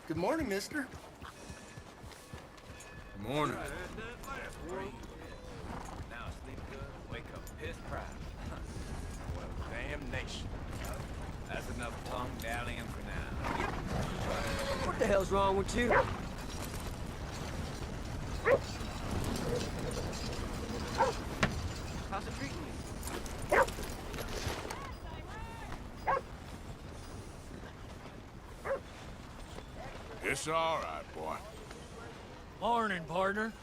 Speaker 15: Good morning, mister.
Speaker 2: Good morning.
Speaker 3: Now sleep good, wake up pissed proud. Well, damnation. That's enough tongue dallying for now.
Speaker 14: What the hell's wrong with you?
Speaker 12: How's it treating you?
Speaker 2: It's all right, boy.
Speaker 14: Morning, partner.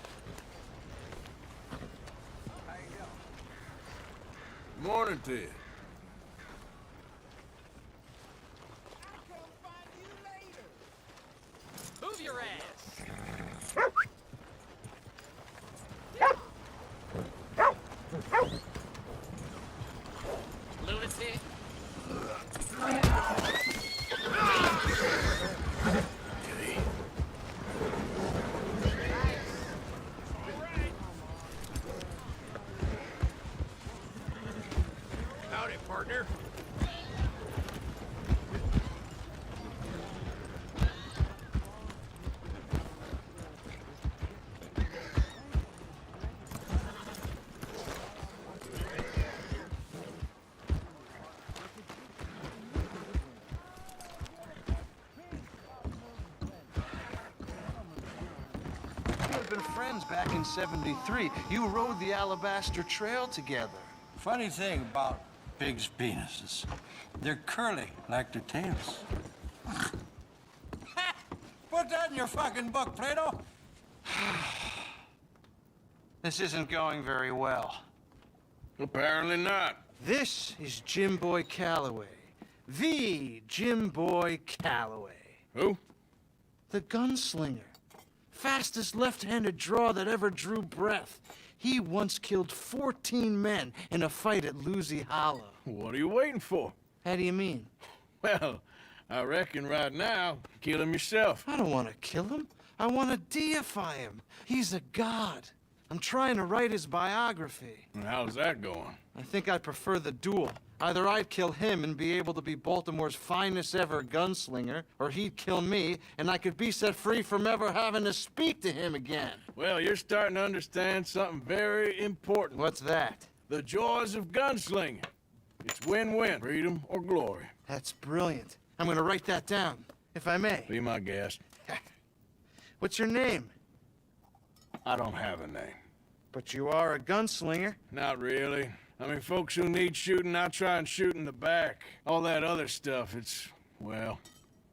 Speaker 2: Morning to you.
Speaker 12: Move your ass. Lunatic.
Speaker 10: Howdy, partner.
Speaker 15: We had been friends back in '73. You rode the Alabaster Trail together.
Speaker 18: Funny thing about pigs' penises. They're curly like their tails. Put that in your fucking book, Plato.
Speaker 15: This isn't going very well.
Speaker 2: Apparently not.
Speaker 15: This is Jim Boy Calloway. The Jim Boy Calloway.
Speaker 2: Who?
Speaker 15: The gunslinger. Fastest left-handed draw that ever drew breath. He once killed 14 men in a fight at Lucy Hollow.
Speaker 2: What are you waiting for?
Speaker 15: How do you mean?
Speaker 2: Well, I reckon right now, kill him yourself.
Speaker 15: I don't want to kill him. I want to deify him. He's a god. I'm trying to write his biography.
Speaker 2: And how's that going?
Speaker 15: I think I'd prefer the duel. Either I'd kill him and be able to be Baltimore's finest ever gunslinger, or he'd kill me, and I could be set free from ever having to speak to him again.
Speaker 2: Well, you're starting to understand something very important.
Speaker 15: What's that?
Speaker 2: The joys of gunslinging. It's win-win, freedom or glory.
Speaker 15: That's brilliant. I'm gonna write that down, if I may.
Speaker 2: Be my guest.
Speaker 15: What's your name?
Speaker 2: I don't have a name.
Speaker 15: But you are a gunslinger.
Speaker 2: Not really. I mean, folks who need shooting, I try and shoot in the back. All that other stuff, it's, well,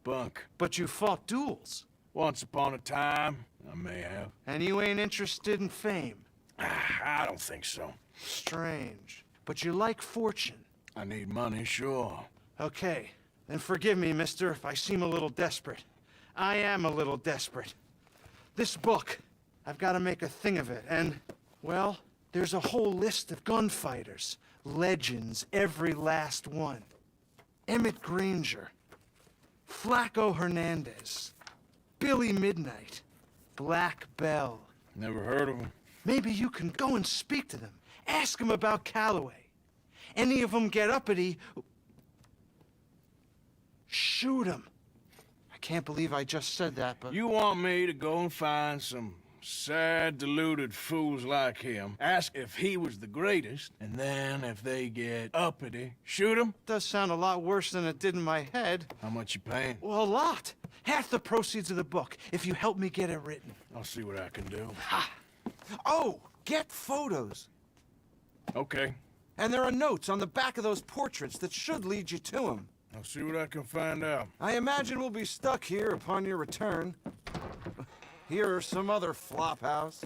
Speaker 2: bunk.
Speaker 15: But you fought duels.
Speaker 2: Once upon a time, I may have.
Speaker 15: And you ain't interested in fame.
Speaker 2: I don't think so.
Speaker 15: Strange. But you like fortune.
Speaker 2: I need money, sure.
Speaker 15: Okay, then forgive me, mister, if I seem a little desperate. I am a little desperate. This book, I've got to make a thing of it, and, well, there's a whole list of gunfighters. Legends, every last one. Emmett Granger, Flaco Hernandez, Billy Midnight, Black Bell.
Speaker 2: Never heard of him.
Speaker 15: Maybe you can go and speak to them. Ask them about Calloway. Any of them get uppity, shoot them. I can't believe I just said that, but...
Speaker 2: You want me to go and find some sad, deluded fools like him, ask if he was the greatest, and then if they get uppity, shoot him?
Speaker 15: Does sound a lot worse than it did in my head.
Speaker 2: How much you paying?
Speaker 15: Well, a lot. Half the proceeds of the book, if you help me get it written.
Speaker 2: I'll see what I can do.
Speaker 15: Ha! Oh, get photos.
Speaker 2: Okay.
Speaker 15: And there are notes on the back of those portraits that should lead you to him.
Speaker 2: I'll see what I can find out.
Speaker 15: I imagine we'll be stuck here upon your return. Here are some other flophouse.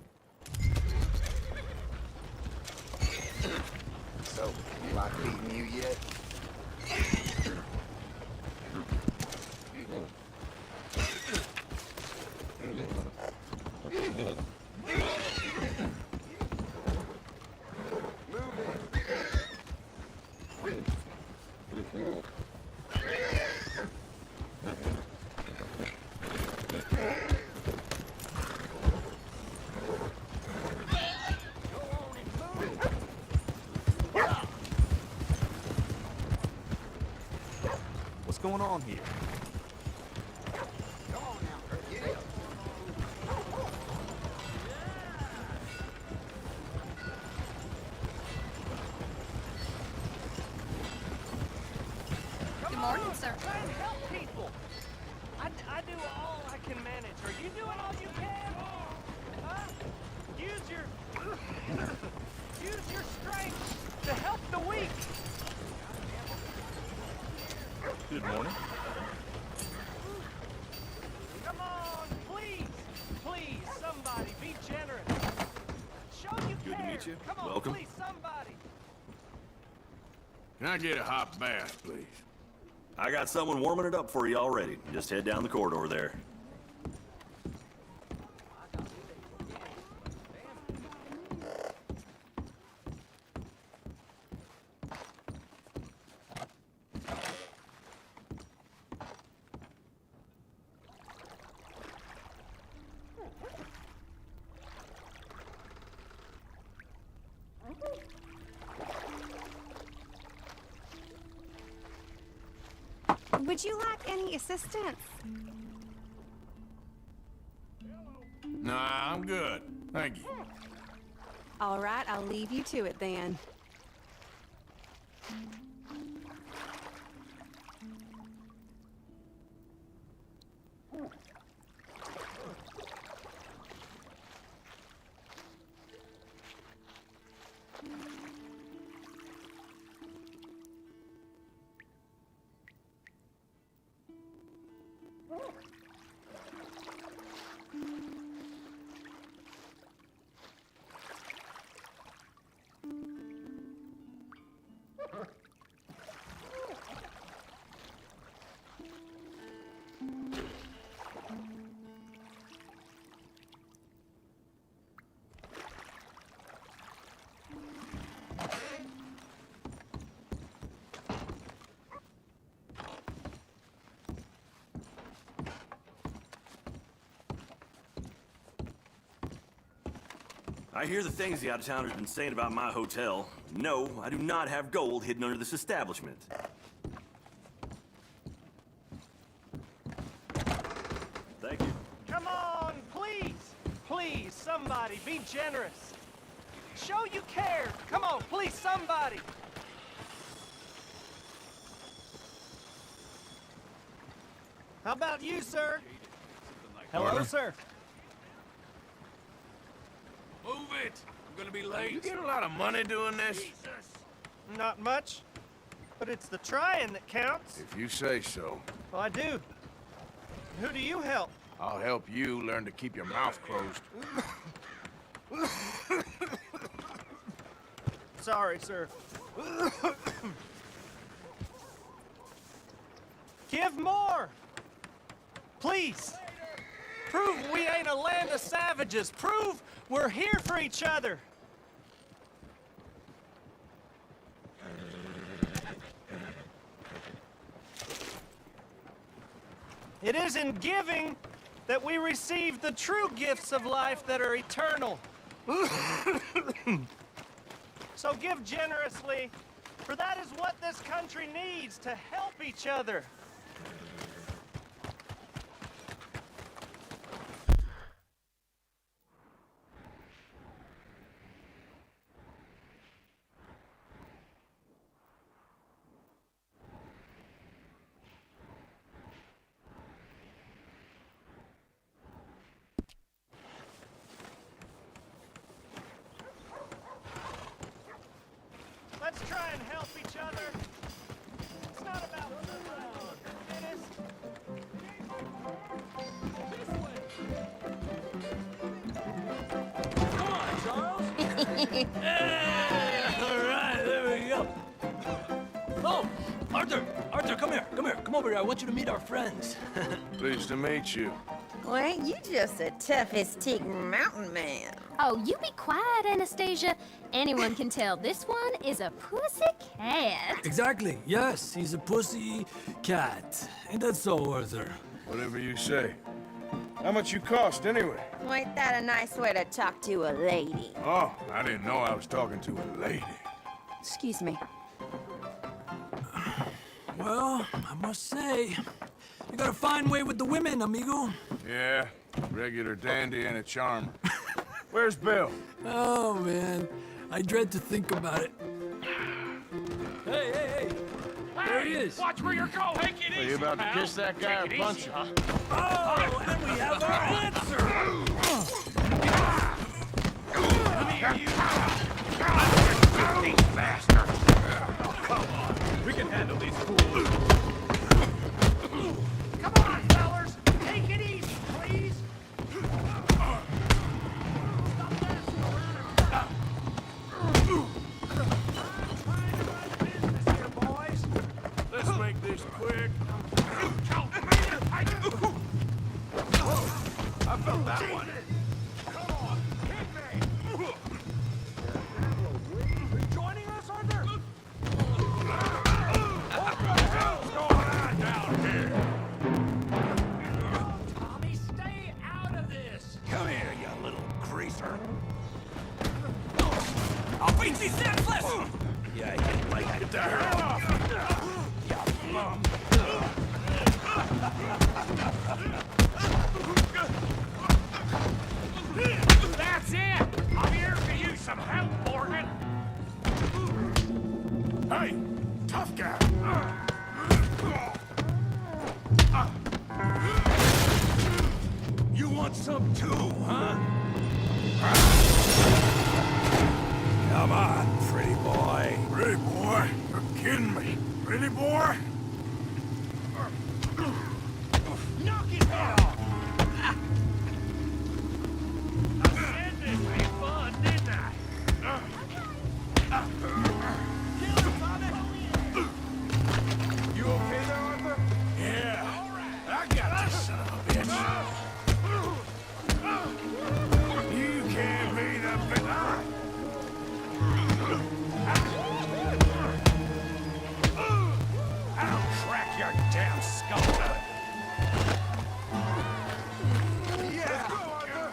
Speaker 19: So, lock beating you yet?
Speaker 3: What's going on here?
Speaker 9: Come on now.
Speaker 11: meet you.
Speaker 14: Come on,
Speaker 11: Welcome.
Speaker 14: please, somebody.
Speaker 2: Can I get a hot bath, please?
Speaker 11: I got someone warming it up for you already. Just head down the corridor there.
Speaker 20: Would you like any assistance?
Speaker 2: Nah, I'm good. Thank you.
Speaker 20: All right, I'll leave you to it then.
Speaker 11: I hear the things the out-of-towners been saying about my hotel. No, I do not have gold hidden under this establishment. Thank you.
Speaker 14: Come on, please. Please, somebody, be generous. Show you care. Come on, please, somebody. How about you, sir? Hello,
Speaker 2: Order.
Speaker 14: sir.
Speaker 2: Move it! I'm gonna be late. You get a lot of money doing this?
Speaker 14: Not much, but it's the trying that counts.
Speaker 2: If you say so.
Speaker 14: Well, I do. Who do you help?
Speaker 2: I'll help you learn to keep your mouth closed.
Speaker 14: Sorry, sir. Give more! Please! Prove we ain't a land of savages. Prove we're here for each other. It is in giving that we receive the true gifts of life that are eternal. So give generously, for that is what this country needs, to help each other. Let's try and help each other. It's not about survival of the fittest. This way. Come on, Charles.
Speaker 10: All right, there we go. Oh, Arthur, come here. Come over here. I want you to meet our friends.
Speaker 2: Pleased to meet you.
Speaker 21: Well, ain't you just the toughest teak mountain man?
Speaker 22: Oh, you be quiet, Anastasia. Anyone can tell this one is a pussy cat.
Speaker 10: Exactly. Yes, he's a pussy cat. Ain't that so, Arthur?
Speaker 2: Whatever you say. How much you cost, anyway?
Speaker 21: Well, ain't that a nice way to talk to a lady?
Speaker 2: Oh, I didn't know I was talking to a lady.
Speaker 21: Excuse me.
Speaker 10: Well, I must say, you got a fine way with the women, amigo.
Speaker 2: Yeah, regular dandy and a charmer. Where's Bill?
Speaker 10: Oh, man. I dread to think about it. Hey! There he is.
Speaker 11: Watch where you're going. Take it easy,
Speaker 2: Are you about to kiss that guy or punch him?
Speaker 10: Oh, and we have our answer.
Speaker 11: Come here, you. These bastards. Come on. We can handle these fools.
Speaker 14: Come on, fellas. Take it easy, please.
Speaker 2: felt that one.
Speaker 10: Come on, hit me! Joining us, Arthur? What the hell's going on down here? Tommy, stay out of this!
Speaker 11: Come here, you little greaser.
Speaker 10: I'll beat these senseless!
Speaker 11: Yeah, you like
Speaker 2: Get the hell off!
Speaker 11: you bum.
Speaker 10: That's it! I'm here to use some help, Morgan!
Speaker 2: Hey, tough guy.
Speaker 11: You want some too, huh? Come on, pretty boy.
Speaker 2: Pretty boy? You're kidding me. Pretty boy?
Speaker 10: Knock it down! I said this would be fun, didn't I? Kill him, Tommy!
Speaker 2: You okay there, Arthur? Yeah. I got this son of a bitch. You can't be the big...
Speaker 10: I'll crack your damn skull!
Speaker 2: Yeah. Go, Arthur.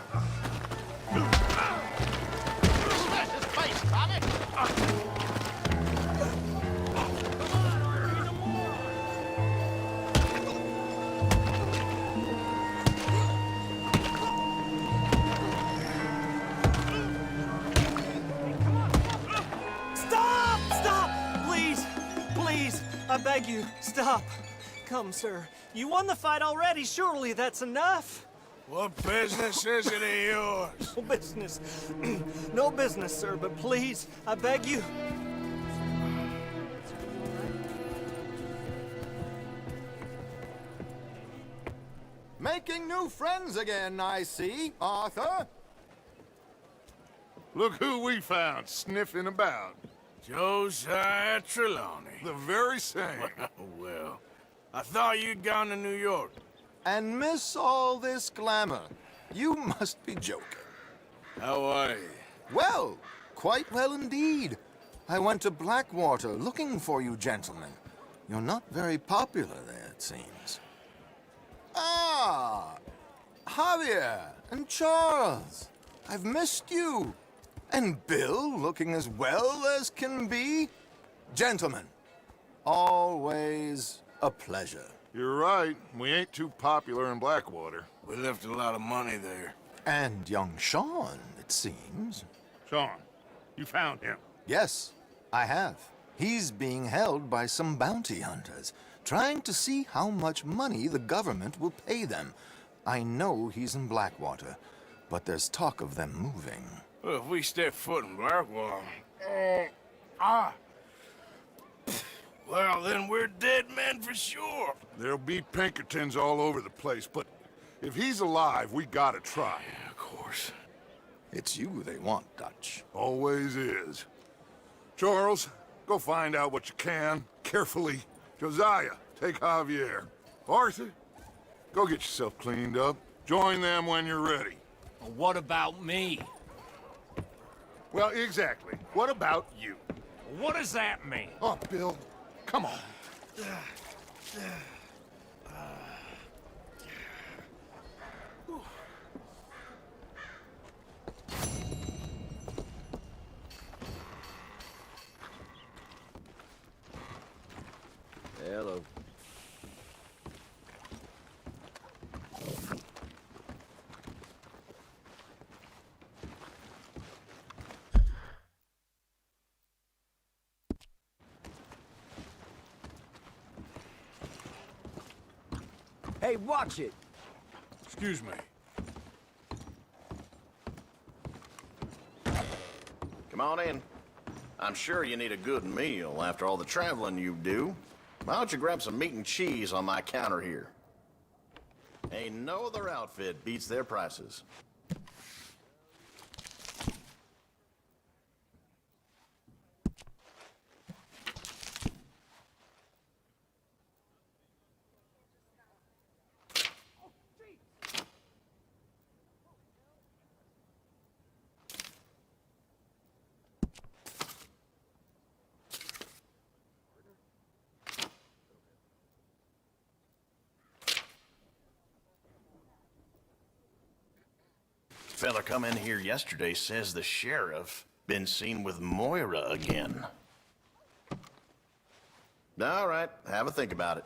Speaker 9: Smash his face, Tommy!
Speaker 14: Stop! Stop! Please! Please! I beg you, stop. Come, sir. You won the fight already. Surely that's enough.
Speaker 2: What business is it of yours?
Speaker 14: No business. No business, sir, but please, I beg you.
Speaker 19: Making new friends again, I see, Arthur.
Speaker 6: Look who we found sniffing about.
Speaker 2: Josiah Trelawney.
Speaker 6: The very same.
Speaker 2: Well, I thought you'd gone to New York.
Speaker 19: And miss all this glamour. You must be joking.
Speaker 2: How are you?
Speaker 19: Well, quite well indeed. I went to Blackwater looking for you gentlemen. You're not very popular there, it seems. Ah! Javier and Charles. I've missed you. And Bill looking as well as can be. Gentlemen, always a pleasure.
Speaker 6: You're right. We ain't too popular in Blackwater.
Speaker 2: We left a lot of money there.
Speaker 19: And young Sean, it seems.
Speaker 6: Sean, you found him.
Speaker 19: Yes, I have. He's being held by some bounty hunters, trying to see how much money the government will pay them. I know he's in Blackwater, but there's talk of them moving.
Speaker 2: Well, if we step foot in Blackwater... Well, then we're dead men for sure.
Speaker 6: There'll be Pinkertons all over the place, but if he's alive, we gotta try.
Speaker 2: Yeah, of course.
Speaker 19: It's you they want, Dutch.
Speaker 6: Always is. Charles, go find out what you can, carefully. Josiah, take Javier. Arthur, go get yourself cleaned up. Join them when you're ready.
Speaker 10: What about me?
Speaker 6: Well, exactly. What about you?
Speaker 10: What does that mean?
Speaker 6: Oh, Bill, come on.
Speaker 11: Hello.
Speaker 4: Hey, watch it!
Speaker 2: Excuse me.
Speaker 5: Come on in. I'm sure you need a good meal after all the traveling you do. Why don't you grab some meat and cheese on my counter here? Ain't no other outfit beats their prices. fella come in here yesterday says the sheriff been seen with Moira again. All right, have a think about it.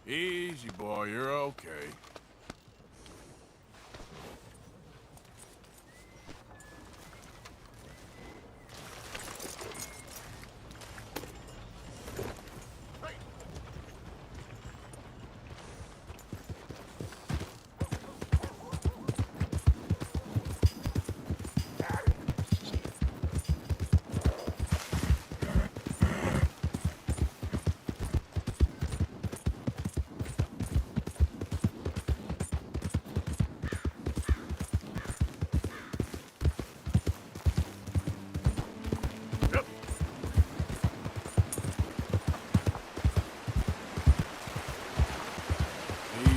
Speaker 2: Easy, boy. You're okay.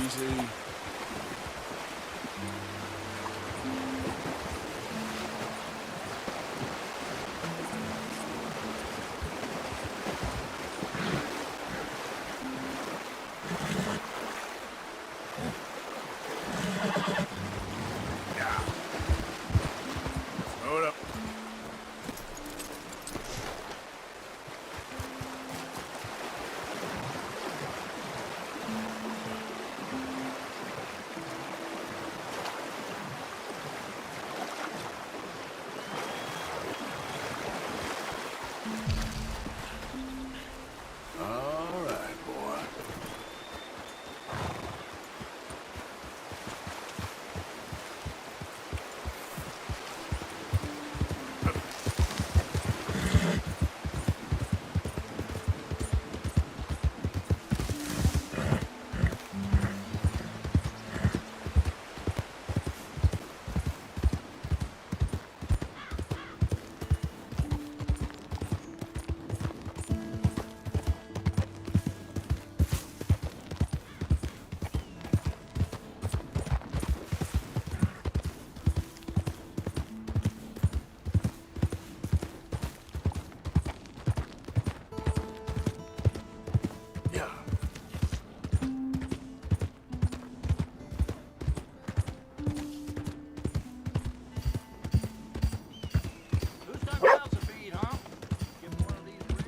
Speaker 2: Easy. Hold up. All right, boy. Yeah.
Speaker 9: Who's got mouths to feed, huh? Give him one of these ribs?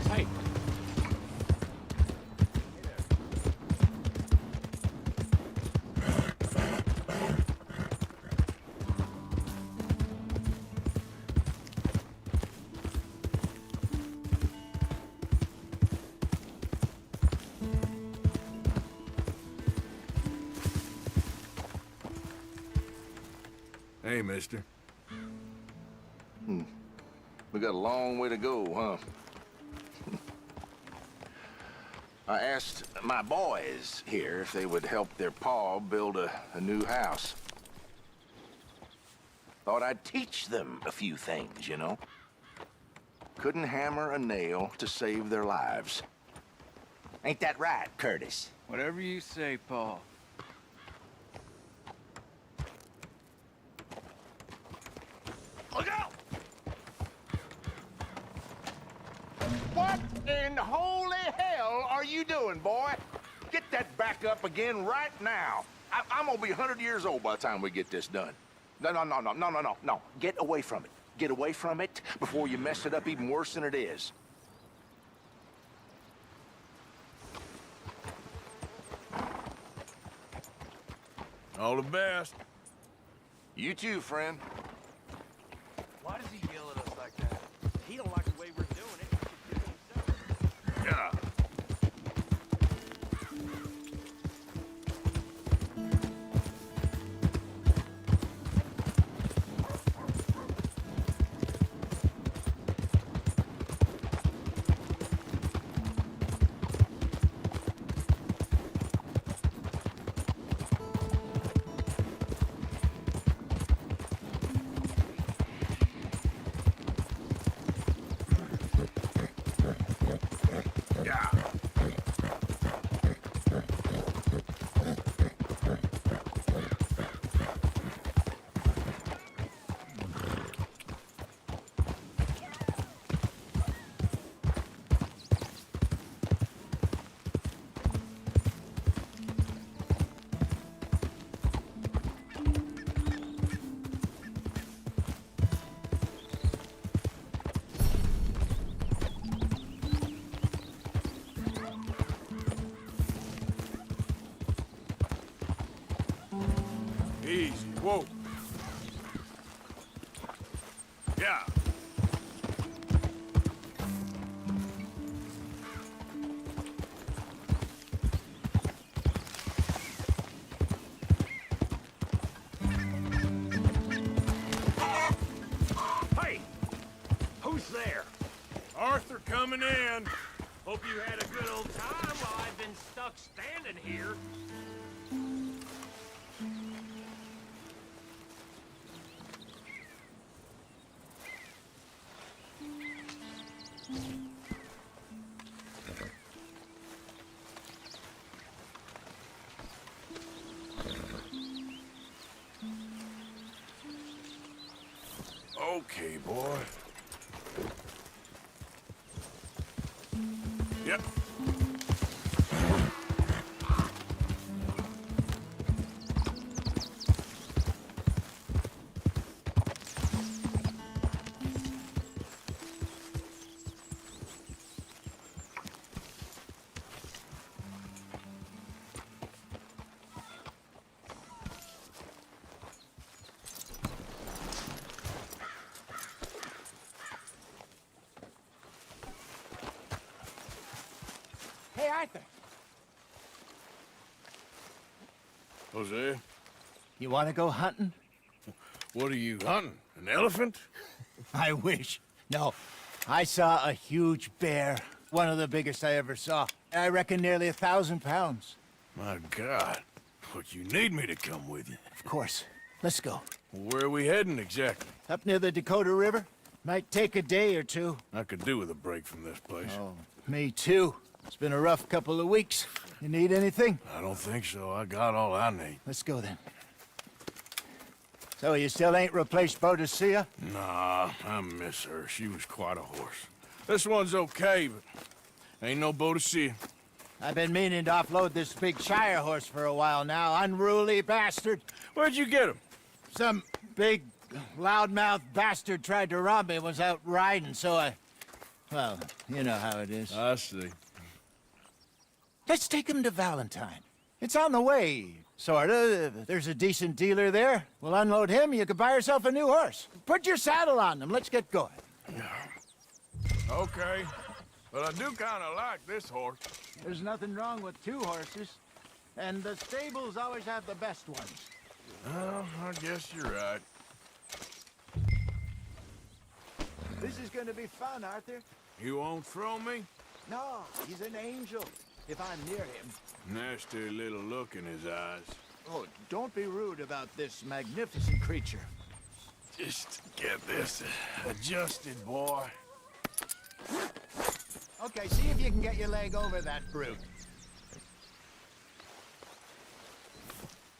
Speaker 10: Hey.
Speaker 2: Hey, mister.
Speaker 7: We got a long way to go, huh? I asked my boys here if they would help their pa build a new house. Thought I'd teach them a few things, you know? Couldn't hammer a nail to save their lives. Ain't that right, Curtis?
Speaker 16: Whatever you say, Paul.
Speaker 7: Look out! What in holy hell are you doing, boy? Get that back up again right now. I'm gonna be 100 years old by the time we get this done. No. Get away from it. Get away from it before you mess it up even worse than it is.
Speaker 2: All the best.
Speaker 7: You too, friend.
Speaker 16: Why does he yell at us like that? He don't like the way we're doing it.
Speaker 2: Yeah. Easy. Whoa. Yeah.
Speaker 12: Hey! Who's there?
Speaker 2: Arthur coming in.
Speaker 12: Hope you had a good old time while I've been stuck standing here.
Speaker 2: Okay, boy. Yep.
Speaker 9: Hey, Arthur.
Speaker 2: Jose,
Speaker 9: You want to go hunting?
Speaker 2: what are you hunting? An elephant?
Speaker 9: I wish. No, I saw a huge bear. One of the biggest I ever saw. I reckon nearly 1,000 pounds.
Speaker 2: My God. But you need me to come with you.
Speaker 9: Of course. Let's go.
Speaker 2: Where are we heading exactly?
Speaker 9: Up near the Dakota River. Might take a day or two.
Speaker 2: I could do with a break from this place.
Speaker 9: Oh, me too. It's been a rough couple of weeks. You need anything?
Speaker 2: I don't think so. I got all I need.
Speaker 9: Let's go then. So you still ain't replaced Boadicea?
Speaker 2: Nah, I miss her. She was quite a horse. This one's okay, but ain't no Boadicea.
Speaker 9: I've been meaning to offload this big Shire horse for a while now. Unruly bastard.
Speaker 2: Where'd you get him?
Speaker 9: Some big, loudmouth bastard tried to rob me and was out riding, so I... Well, you know how it is.
Speaker 2: I see.
Speaker 9: Let's take him to Valentine. It's on the way, sorta. There's a decent dealer there. We'll unload him, you can buy yourself a new horse. Put your saddle on them, let's get going.
Speaker 2: Okay. But I do kind of like this horse.
Speaker 9: There's nothing wrong with two horses. And the stables always have the best ones.
Speaker 2: Well, I guess you're right.
Speaker 9: This is gonna be fun, Arthur.
Speaker 2: You won't throw me?
Speaker 9: No, he's an angel. If I'm near him.
Speaker 2: Nasty little look in his eyes.
Speaker 9: Oh, don't be rude about this magnificent creature.
Speaker 2: Just get this adjusted, boy.
Speaker 9: Okay, see if you can get your leg over that brute.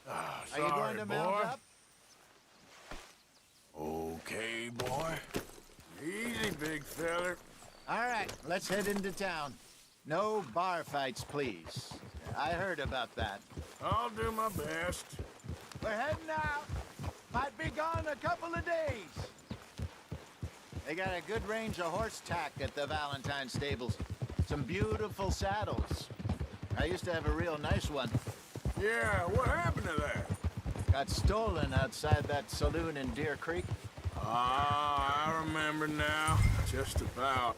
Speaker 2: Ah,
Speaker 9: Are you going to mount
Speaker 2: boy.
Speaker 9: up?
Speaker 2: Okay, boy. Easy, big feller.
Speaker 9: All right, let's head into town. No bar fights, please. I heard about that.
Speaker 2: I'll do my best.
Speaker 9: We're heading out. Might be gone a couple of days. They got a good range of horse tack at the Valentine stables. Some beautiful saddles. I used to have a real nice one.
Speaker 2: Yeah, what happened to that?
Speaker 9: Got stolen outside that saloon in Deer Creek.
Speaker 2: Ah, I remember now. Just about.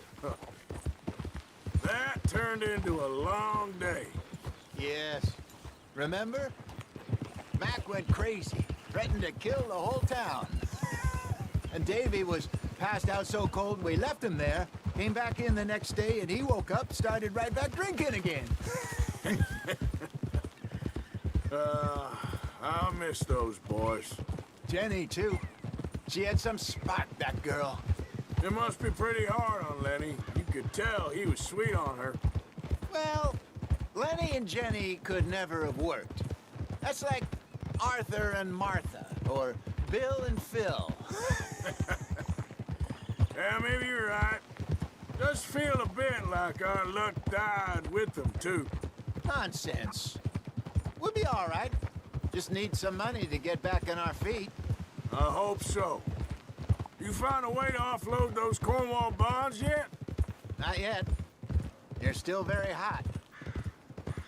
Speaker 2: That turned into a long day.
Speaker 9: Yes. Remember? Mac went crazy, threatened to kill the whole town. And Davy was passed out so cold we left him there, came back in the next day, and he woke up, started right back drinking again.
Speaker 2: I miss those boys.
Speaker 9: Jenny, too. She had some spark, that girl.
Speaker 2: It must be pretty hard on Lenny. You could tell he was sweet on her.
Speaker 9: Well, Lenny and Jenny could never have worked. That's like Arthur and Martha, or Bill and Phil.
Speaker 2: Yeah, maybe you're right. Does feel a bit like our luck died with them, too.
Speaker 9: Nonsense. We'll be all right. Just need some money to get back on our feet.
Speaker 2: I hope so. You find a way to offload those Cornwall bonds yet?
Speaker 9: Not yet. They're still very hot.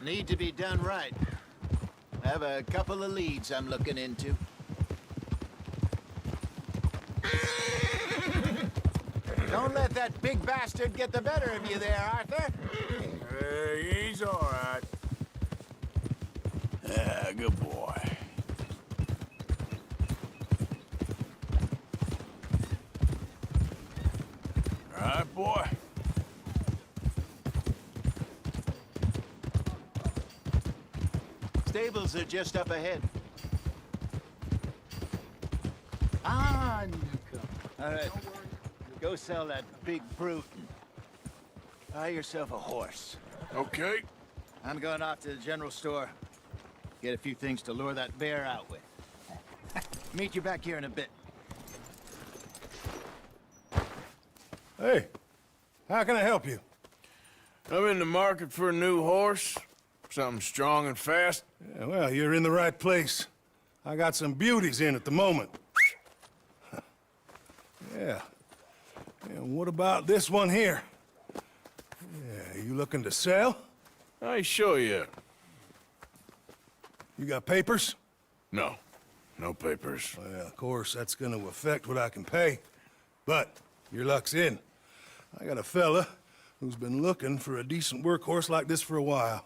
Speaker 9: Need to be done right. I have a couple of leads I'm looking into. Don't let that big bastard get the better of you there, Arthur.
Speaker 2: He's all right. Yeah, good boy. All right, boy.
Speaker 9: Stables are just up ahead. Ah, newcomer. All right. Go sell that big brute and buy yourself a horse.
Speaker 2: Okay.
Speaker 9: I'm going off to the general store. Get a few things to lure that bear out with. Meet you back here in a bit.
Speaker 2: Hey, how can I help you? I'm in the market for a new horse. Something strong and fast.
Speaker 1: Yeah, well, you're in the right place. I got some beauties in at the moment. Yeah. And what about this one here? Yeah, you looking to sell?
Speaker 2: I show you.
Speaker 1: You got papers?
Speaker 2: No. No papers.
Speaker 1: Well, of course, that's gonna affect what I can pay. But your luck's in. I got a fella who's been looking for a decent workhorse like this for a while.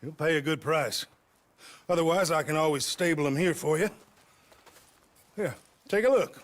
Speaker 1: He'll pay a good price. Otherwise, I can always stable him here for you. Here, take a look.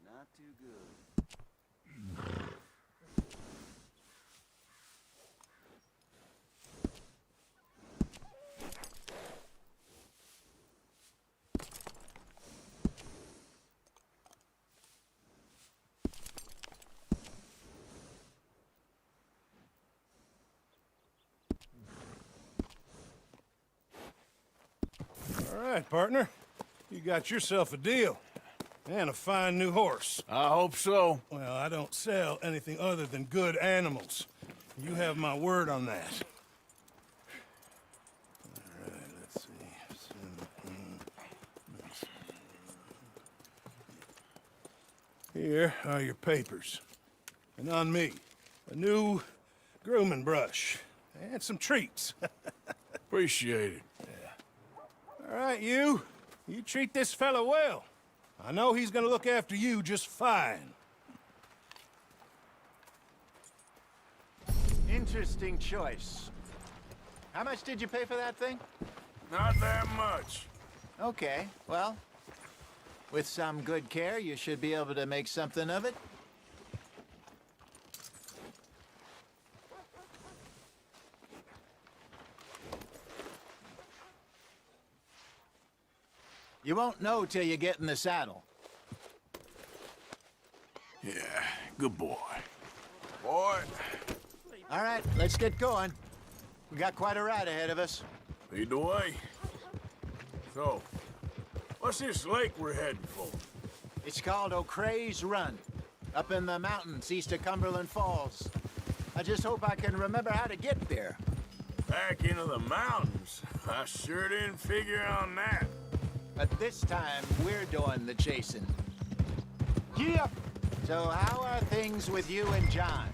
Speaker 3: Not too good.
Speaker 1: All right, partner. You got yourself a deal. And a fine new horse.
Speaker 2: I hope so.
Speaker 1: Well, I don't sell anything other than good animals. You have my word on that. All right, let's see. Here are your papers. And on me, a new grooming brush. And some treats.
Speaker 2: Appreciate it.
Speaker 1: Yeah. All right, you. You treat this fella well. I know he's gonna look after you just fine.
Speaker 9: Interesting choice. How much did you pay for that thing?
Speaker 2: Not that much.
Speaker 9: Okay, well, with some good care, you should be able to make something of it. You won't know till you get in the saddle.
Speaker 2: Yeah, good boy. Boy.
Speaker 9: All right, let's get going. We got quite a ride ahead of us.
Speaker 2: Lead the way. So, what's this lake we're heading for?
Speaker 9: It's called O'Creagh's Run, up in the mountains east of Cumberland Falls. I just hope I can remember how to get there.
Speaker 2: Back into the mountains? I sure didn't figure on that.
Speaker 9: But this time, we're doing the chasing. Yeah. So how are things with you and John?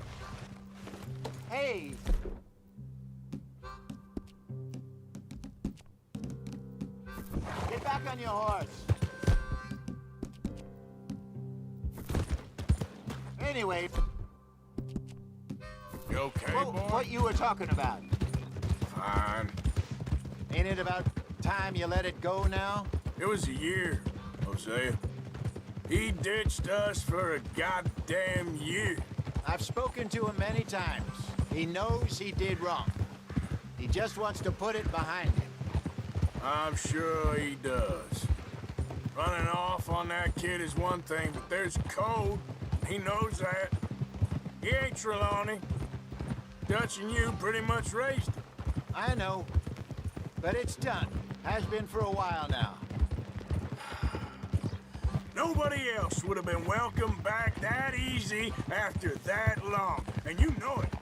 Speaker 9: Hey. Get back on your horse. Anyway.
Speaker 2: You okay, boy?
Speaker 9: What you were talking about?
Speaker 2: Fine.
Speaker 9: Ain't it about time you let it go now?
Speaker 2: It was a year, Hosea. He ditched us for a goddamn year.
Speaker 9: I've spoken to him many times. He knows he did wrong. He just wants to put it behind him.
Speaker 2: I'm sure he does. Running off on that kid is one thing, but there's code. He knows that. He ain't Trelawney. Dutch and you pretty much raised him.
Speaker 9: I know. But it's done. Has been for a while now.
Speaker 2: Nobody else would have been welcomed back that easy after that long. And you know it.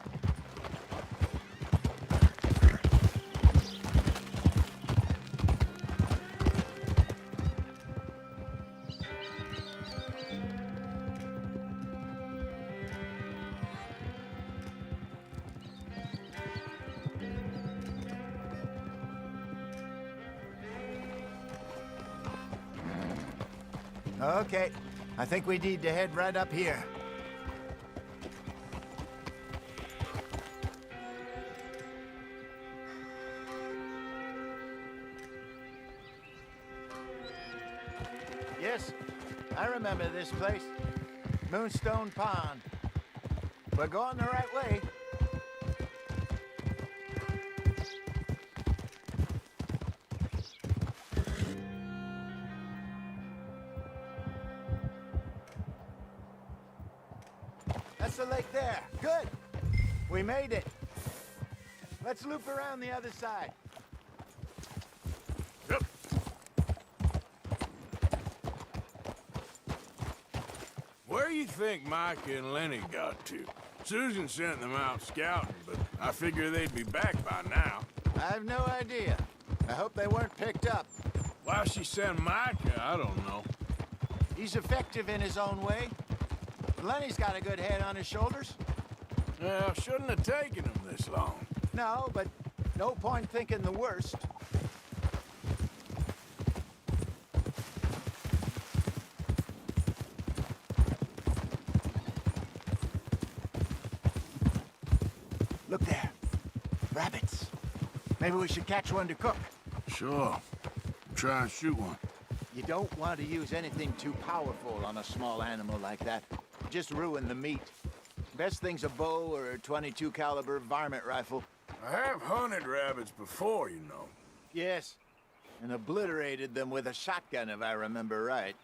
Speaker 9: Okay. I think we need to head right up here. Yes, I remember this place. Moonstone Pond. We're going the right way. That's the lake there. Good. We made it. Let's loop around the other side.
Speaker 2: Yep. Where you think Mike and Lenny got to? Susan sent them out scouting, but I figure they'd be back by now.
Speaker 9: I have no idea. I hope they weren't picked up.
Speaker 2: Why she sent Mike, I don't know.
Speaker 9: He's effective in his own way. Lenny's got a good head on his shoulders.
Speaker 2: Well, shouldn't have taken him this long.
Speaker 9: No, but no point thinking the worst. Look there. Rabbits. Maybe we should catch one to cook.
Speaker 2: Sure. Try and shoot one.
Speaker 9: You don't want to use anything too powerful on a small animal like that. Just ruin the meat. Best thing's a bow or a .22 caliber varmint rifle.
Speaker 2: I have hunted rabbits before, you know.
Speaker 9: Yes, and obliterated them with a shotgun, if I remember right.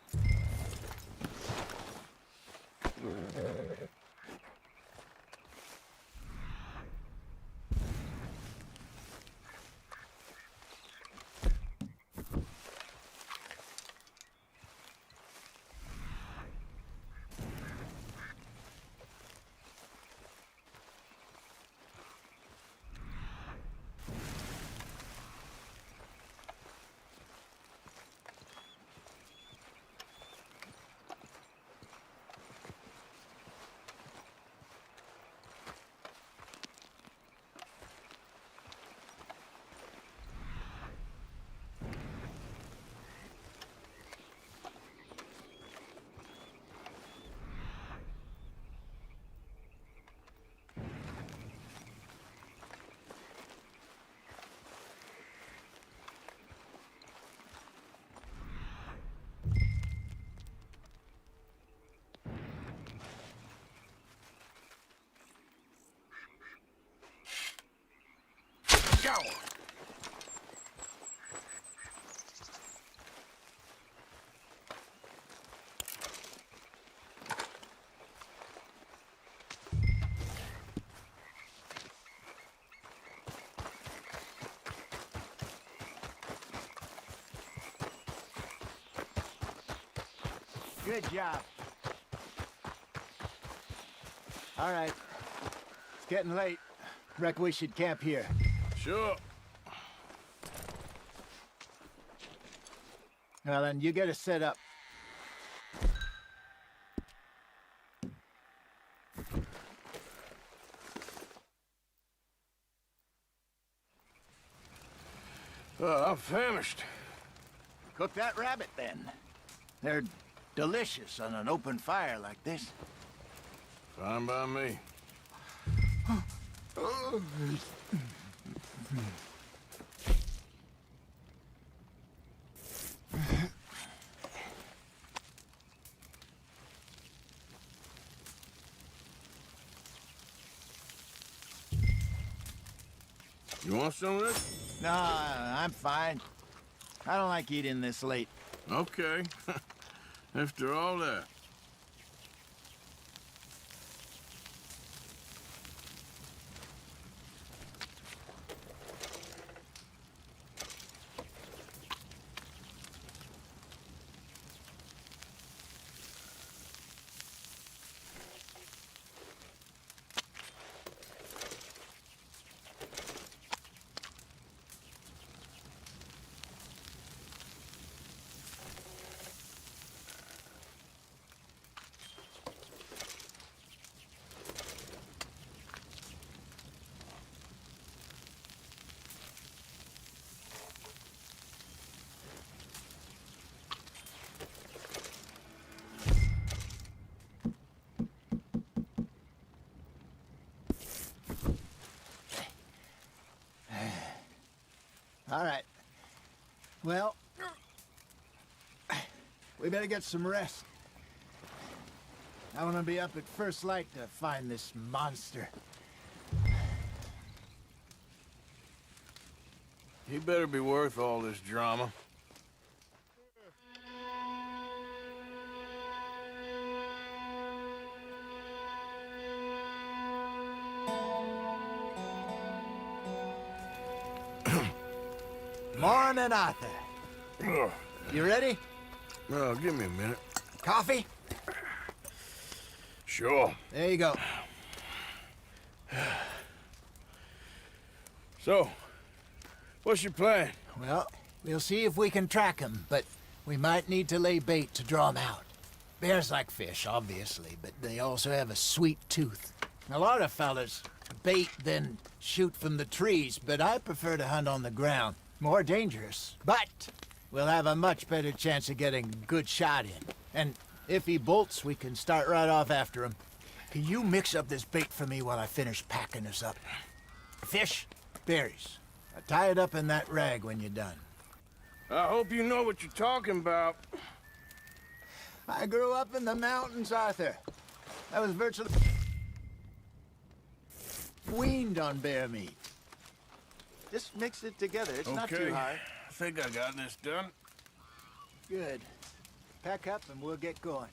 Speaker 2: Go!
Speaker 9: Good job. All right. It's getting late. Reckon we should camp here.
Speaker 2: Sure.
Speaker 9: Well, then, you get us set up.
Speaker 2: I'm famished.
Speaker 9: Cook that rabbit, then. They're delicious on an open fire like this.
Speaker 2: Fine by me. You want some of this?
Speaker 9: No, I'm fine. I don't like eating this late.
Speaker 2: Okay. After all that.
Speaker 9: we better get some rest. I want to be up at first light to find this monster.
Speaker 2: He better be worth all this drama.
Speaker 9: Morning, Arthur. You ready?
Speaker 2: Well, give me a minute.
Speaker 9: Coffee?
Speaker 2: Sure.
Speaker 9: There you go.
Speaker 2: So, what's your plan?
Speaker 9: Well, we'll see if we can track him, but we might need to lay bait to draw him out. Bears like fish, obviously, but they also have a sweet tooth. A lot of fellas bait, then shoot from the trees, but I prefer to hunt on the ground. More dangerous, but we'll have a much better chance of getting a good shot in. And if he bolts, we can start right off after him. Can you mix up this bait for me while I finish packing this up? Fish, berries. Tie it up in that rag when you're done.
Speaker 2: I hope you know what you're talking about.
Speaker 9: I grew up in the mountains, Arthur. I was virtually weaned on bear meat. Just mix it together. It's not too hard.
Speaker 2: I think I got this done.
Speaker 9: Good. Pack up and we'll get going.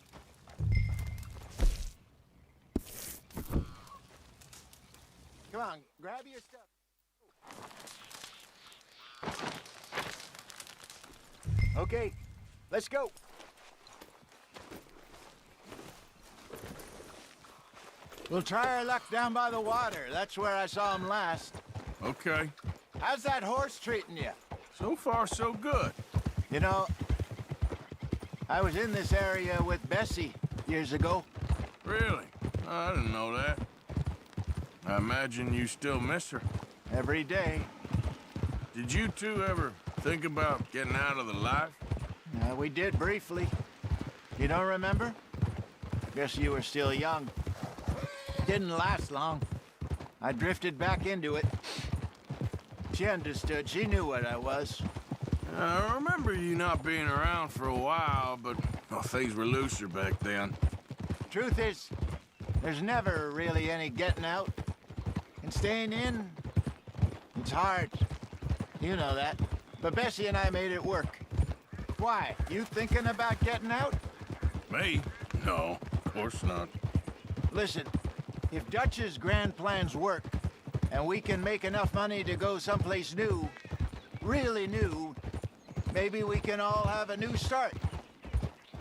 Speaker 9: Come on, grab your stuff. Okay, let's go. We'll try our luck down by the water. That's where I saw him last.
Speaker 2: Okay.
Speaker 9: How's that horse treating you?
Speaker 2: So far, so good.
Speaker 9: You know, I was in this area with Bessie years ago.
Speaker 2: Really? I didn't know that. I imagine you still miss her.
Speaker 9: Every day.
Speaker 2: Did you two ever think about getting out of the life?
Speaker 9: We did briefly. You don't remember? Guess you were still young. Didn't last long. I drifted back into it. She understood. She knew what I was.
Speaker 2: I remember you not being around for a while, but well, things were looser back then.
Speaker 9: Truth is, there's never really any getting out. And staying in, it's hard. You know that. But Bessie and I made it work. Why? You thinking about getting out?
Speaker 2: Me? No, of course not.
Speaker 9: Listen, if Dutch's grand plans work, and we can make enough money to go someplace new, really new, maybe we can all have a new start.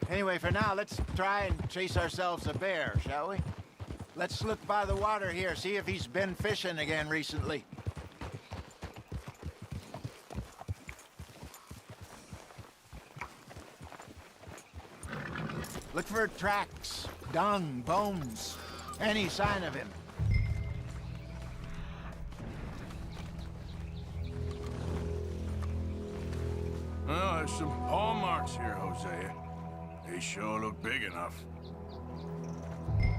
Speaker 9: Anyway, for now, let's try and chase ourselves a bear, shall we? Let's look by the water here, see if he's been fishing again recently. Look for tracks, dung, bones, any sign of him.
Speaker 2: Well, there's some paw marks here, Hosea. They sure look big enough.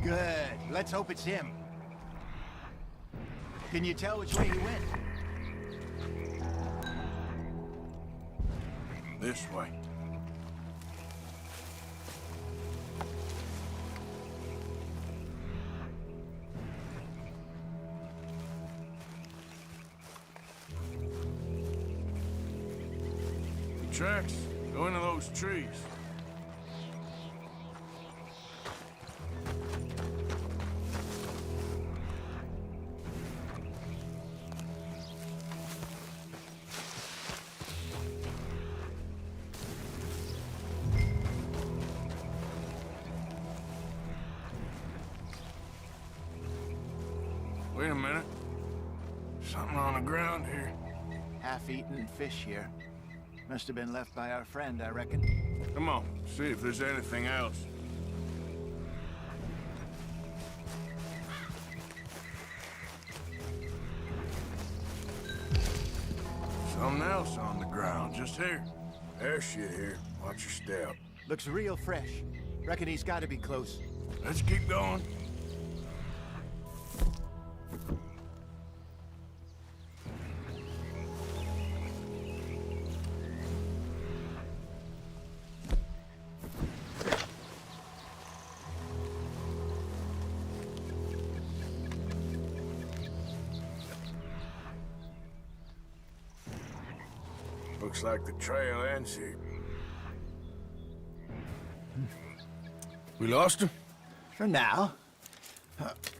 Speaker 9: Good. Let's hope it's him. Can you tell which way he went?
Speaker 2: This way. The tracks go into those trees. Wait a minute. Something on the ground here.
Speaker 9: Half-eaten fish here. Must have been left by our friend, I reckon.
Speaker 2: Come on, see if there's anything else. Something else on the ground, just here. There's shit here. Watch your step.
Speaker 9: Looks real fresh. Reckon he's got to be close.
Speaker 2: Let's keep going. Looks like the trail ends here. We lost him?
Speaker 9: For now.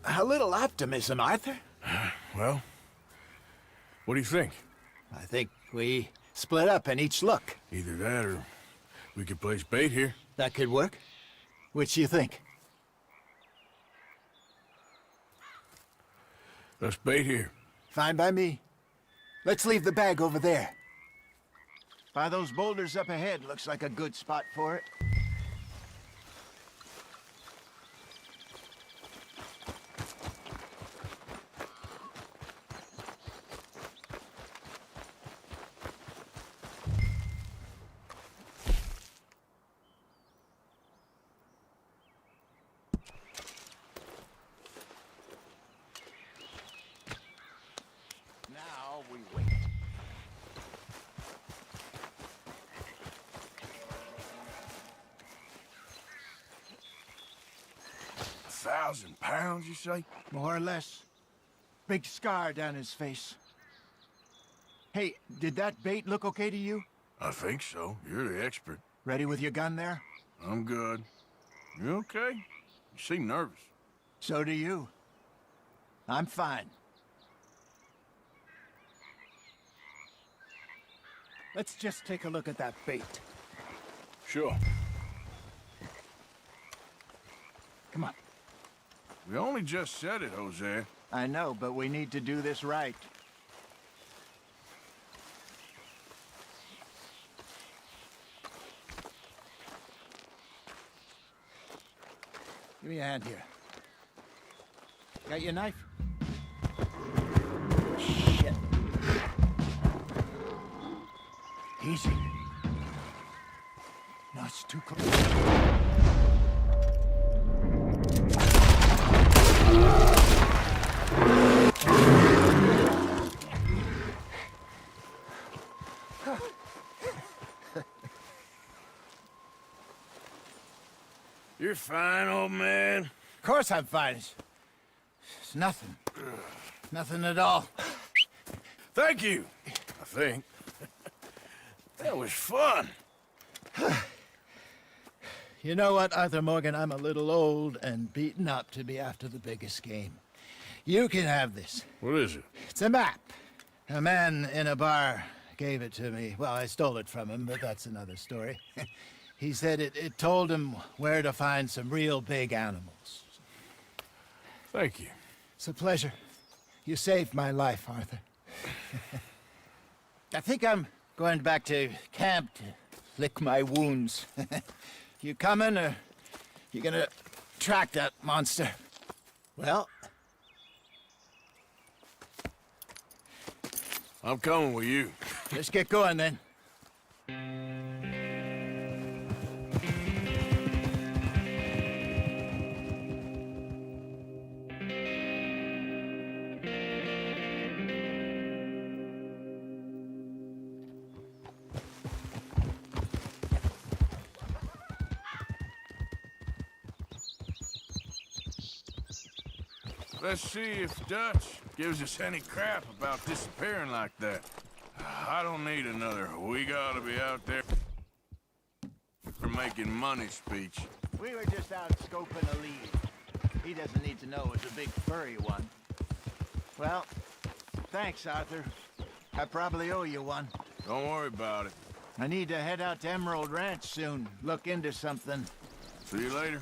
Speaker 9: A little optimism, Arthur.
Speaker 2: Well, what do you think?
Speaker 9: I think we split up and each look.
Speaker 2: Either that or we could place bait here.
Speaker 9: That could work. Which do you think?
Speaker 2: Let's bait here.
Speaker 9: Fine by me. Let's leave the bag over there. By those boulders up ahead, looks like a good spot for it. Now we wait.
Speaker 2: £1,000, you say?
Speaker 9: More or less. Big scar down his face. Hey, did that bait look okay to you?
Speaker 2: I think so. You're the expert.
Speaker 9: Ready with your gun there?
Speaker 2: I'm good. You okay? You seem nervous.
Speaker 9: So do you. I'm fine. Let's just take a look at that bait.
Speaker 2: Sure.
Speaker 9: Come on.
Speaker 2: We only just said it, Jose.
Speaker 9: I know, but we need to do this right. Give me a hand here. Got your knife? Shit. Easy. No, it's too close.
Speaker 2: You're fine, old man.
Speaker 9: Of course I'm fine. It's nothing. Nothing at all.
Speaker 2: Thank you, I think. That was fun.
Speaker 9: You know what, Arthur Morgan? I'm a little old and beaten up to be after the biggest game. You can have this.
Speaker 2: What is it?
Speaker 9: It's a map. A man in a bar gave it to me. Well, I stole it from him, but that's another story. He said it told him where to find some real big animals.
Speaker 2: Thank you.
Speaker 9: It's a pleasure. You saved my life, Arthur. I think I'm going back to camp to lick my wounds. You coming, or you gonna track that monster? Well,
Speaker 2: I'm coming with you.
Speaker 9: let's get going then.
Speaker 2: Let's see if Dutch gives us any crap about disappearing like that. I don't need another "we gotta be out there for making money" speech.
Speaker 9: We were just out scoping a lead. He doesn't need to know it's a big furry one. Well, thanks, Arthur. I probably owe you one.
Speaker 2: Don't worry about it.
Speaker 9: I need to head out to Emerald Ranch soon. Look into something.
Speaker 2: See you later.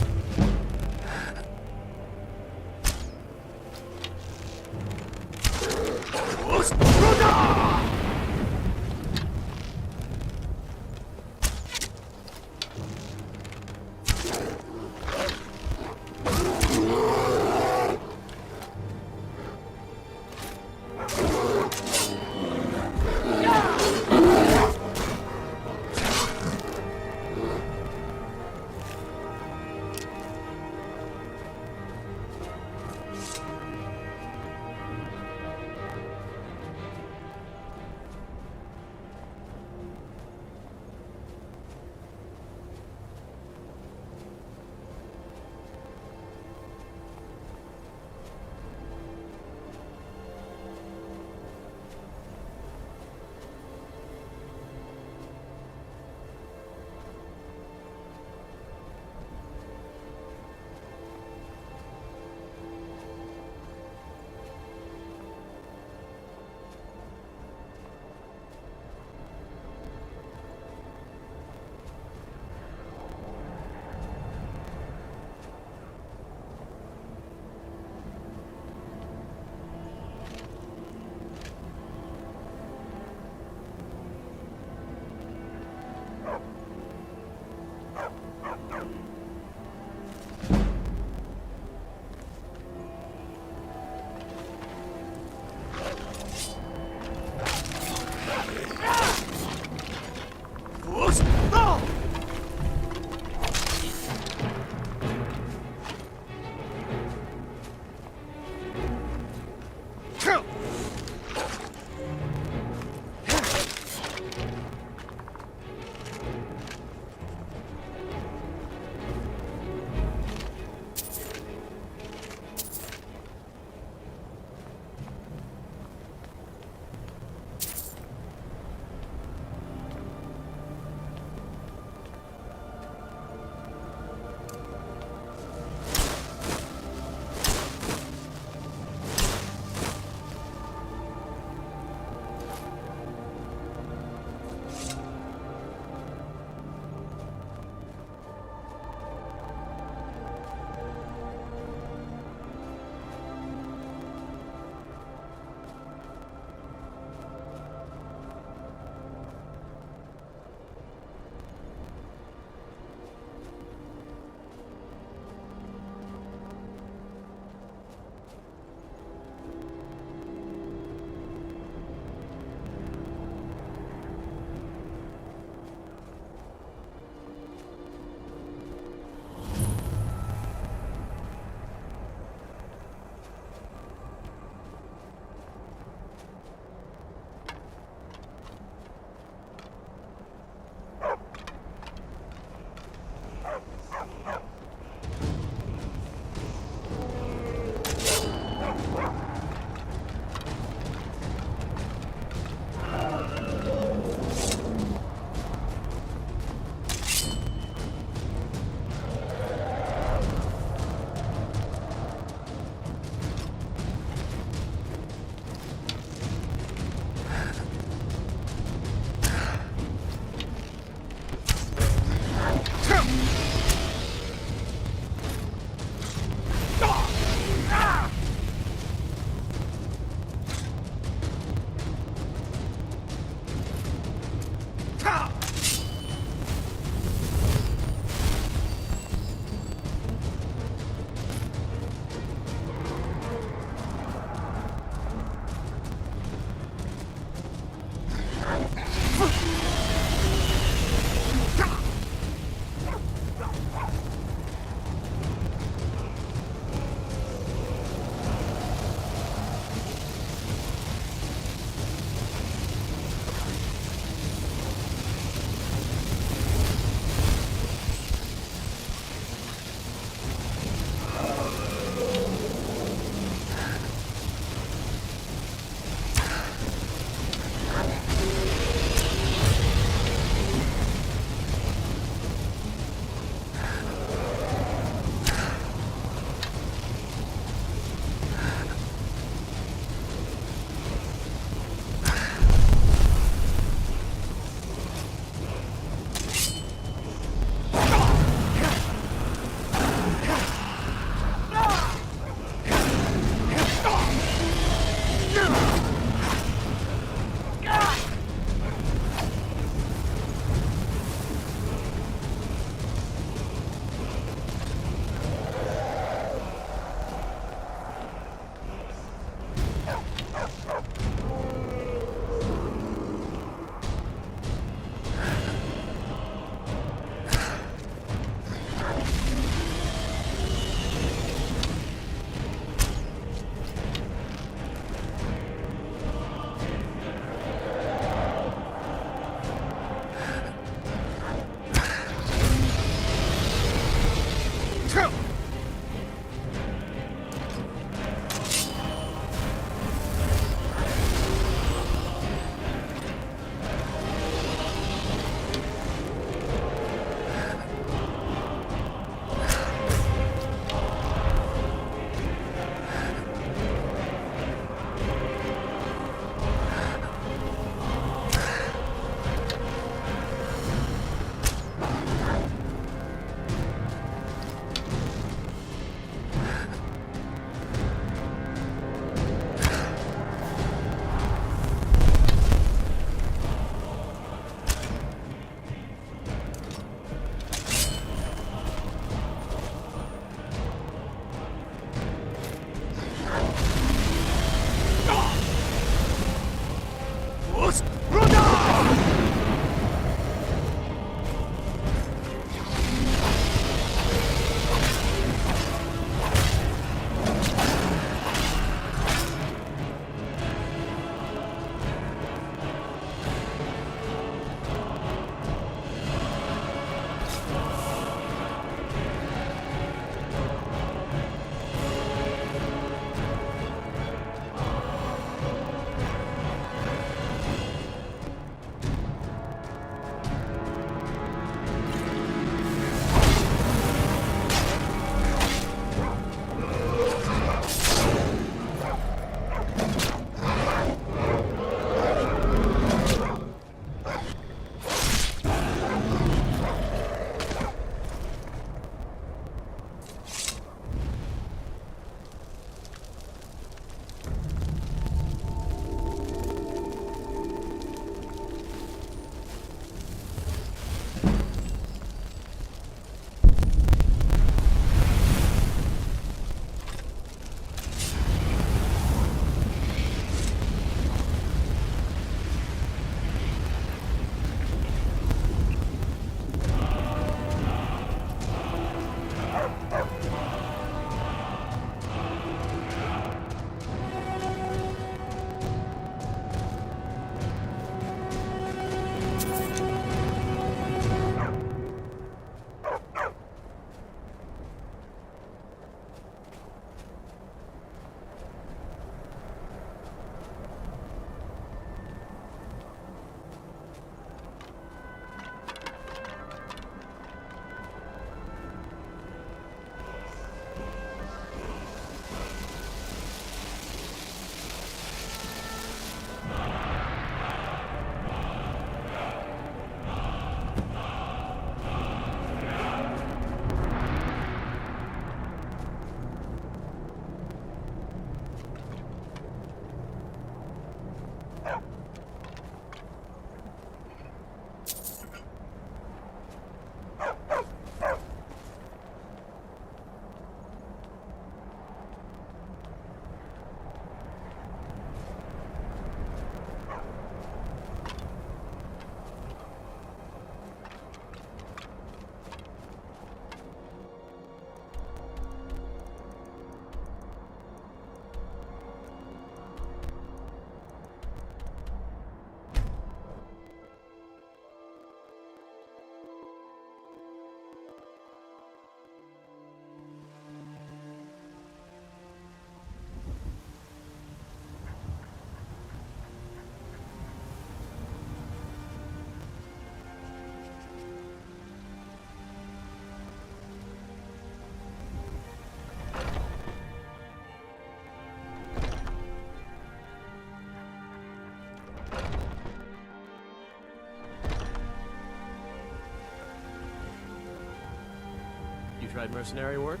Speaker 13: Tried mercenary work?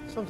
Speaker 13: Sometimes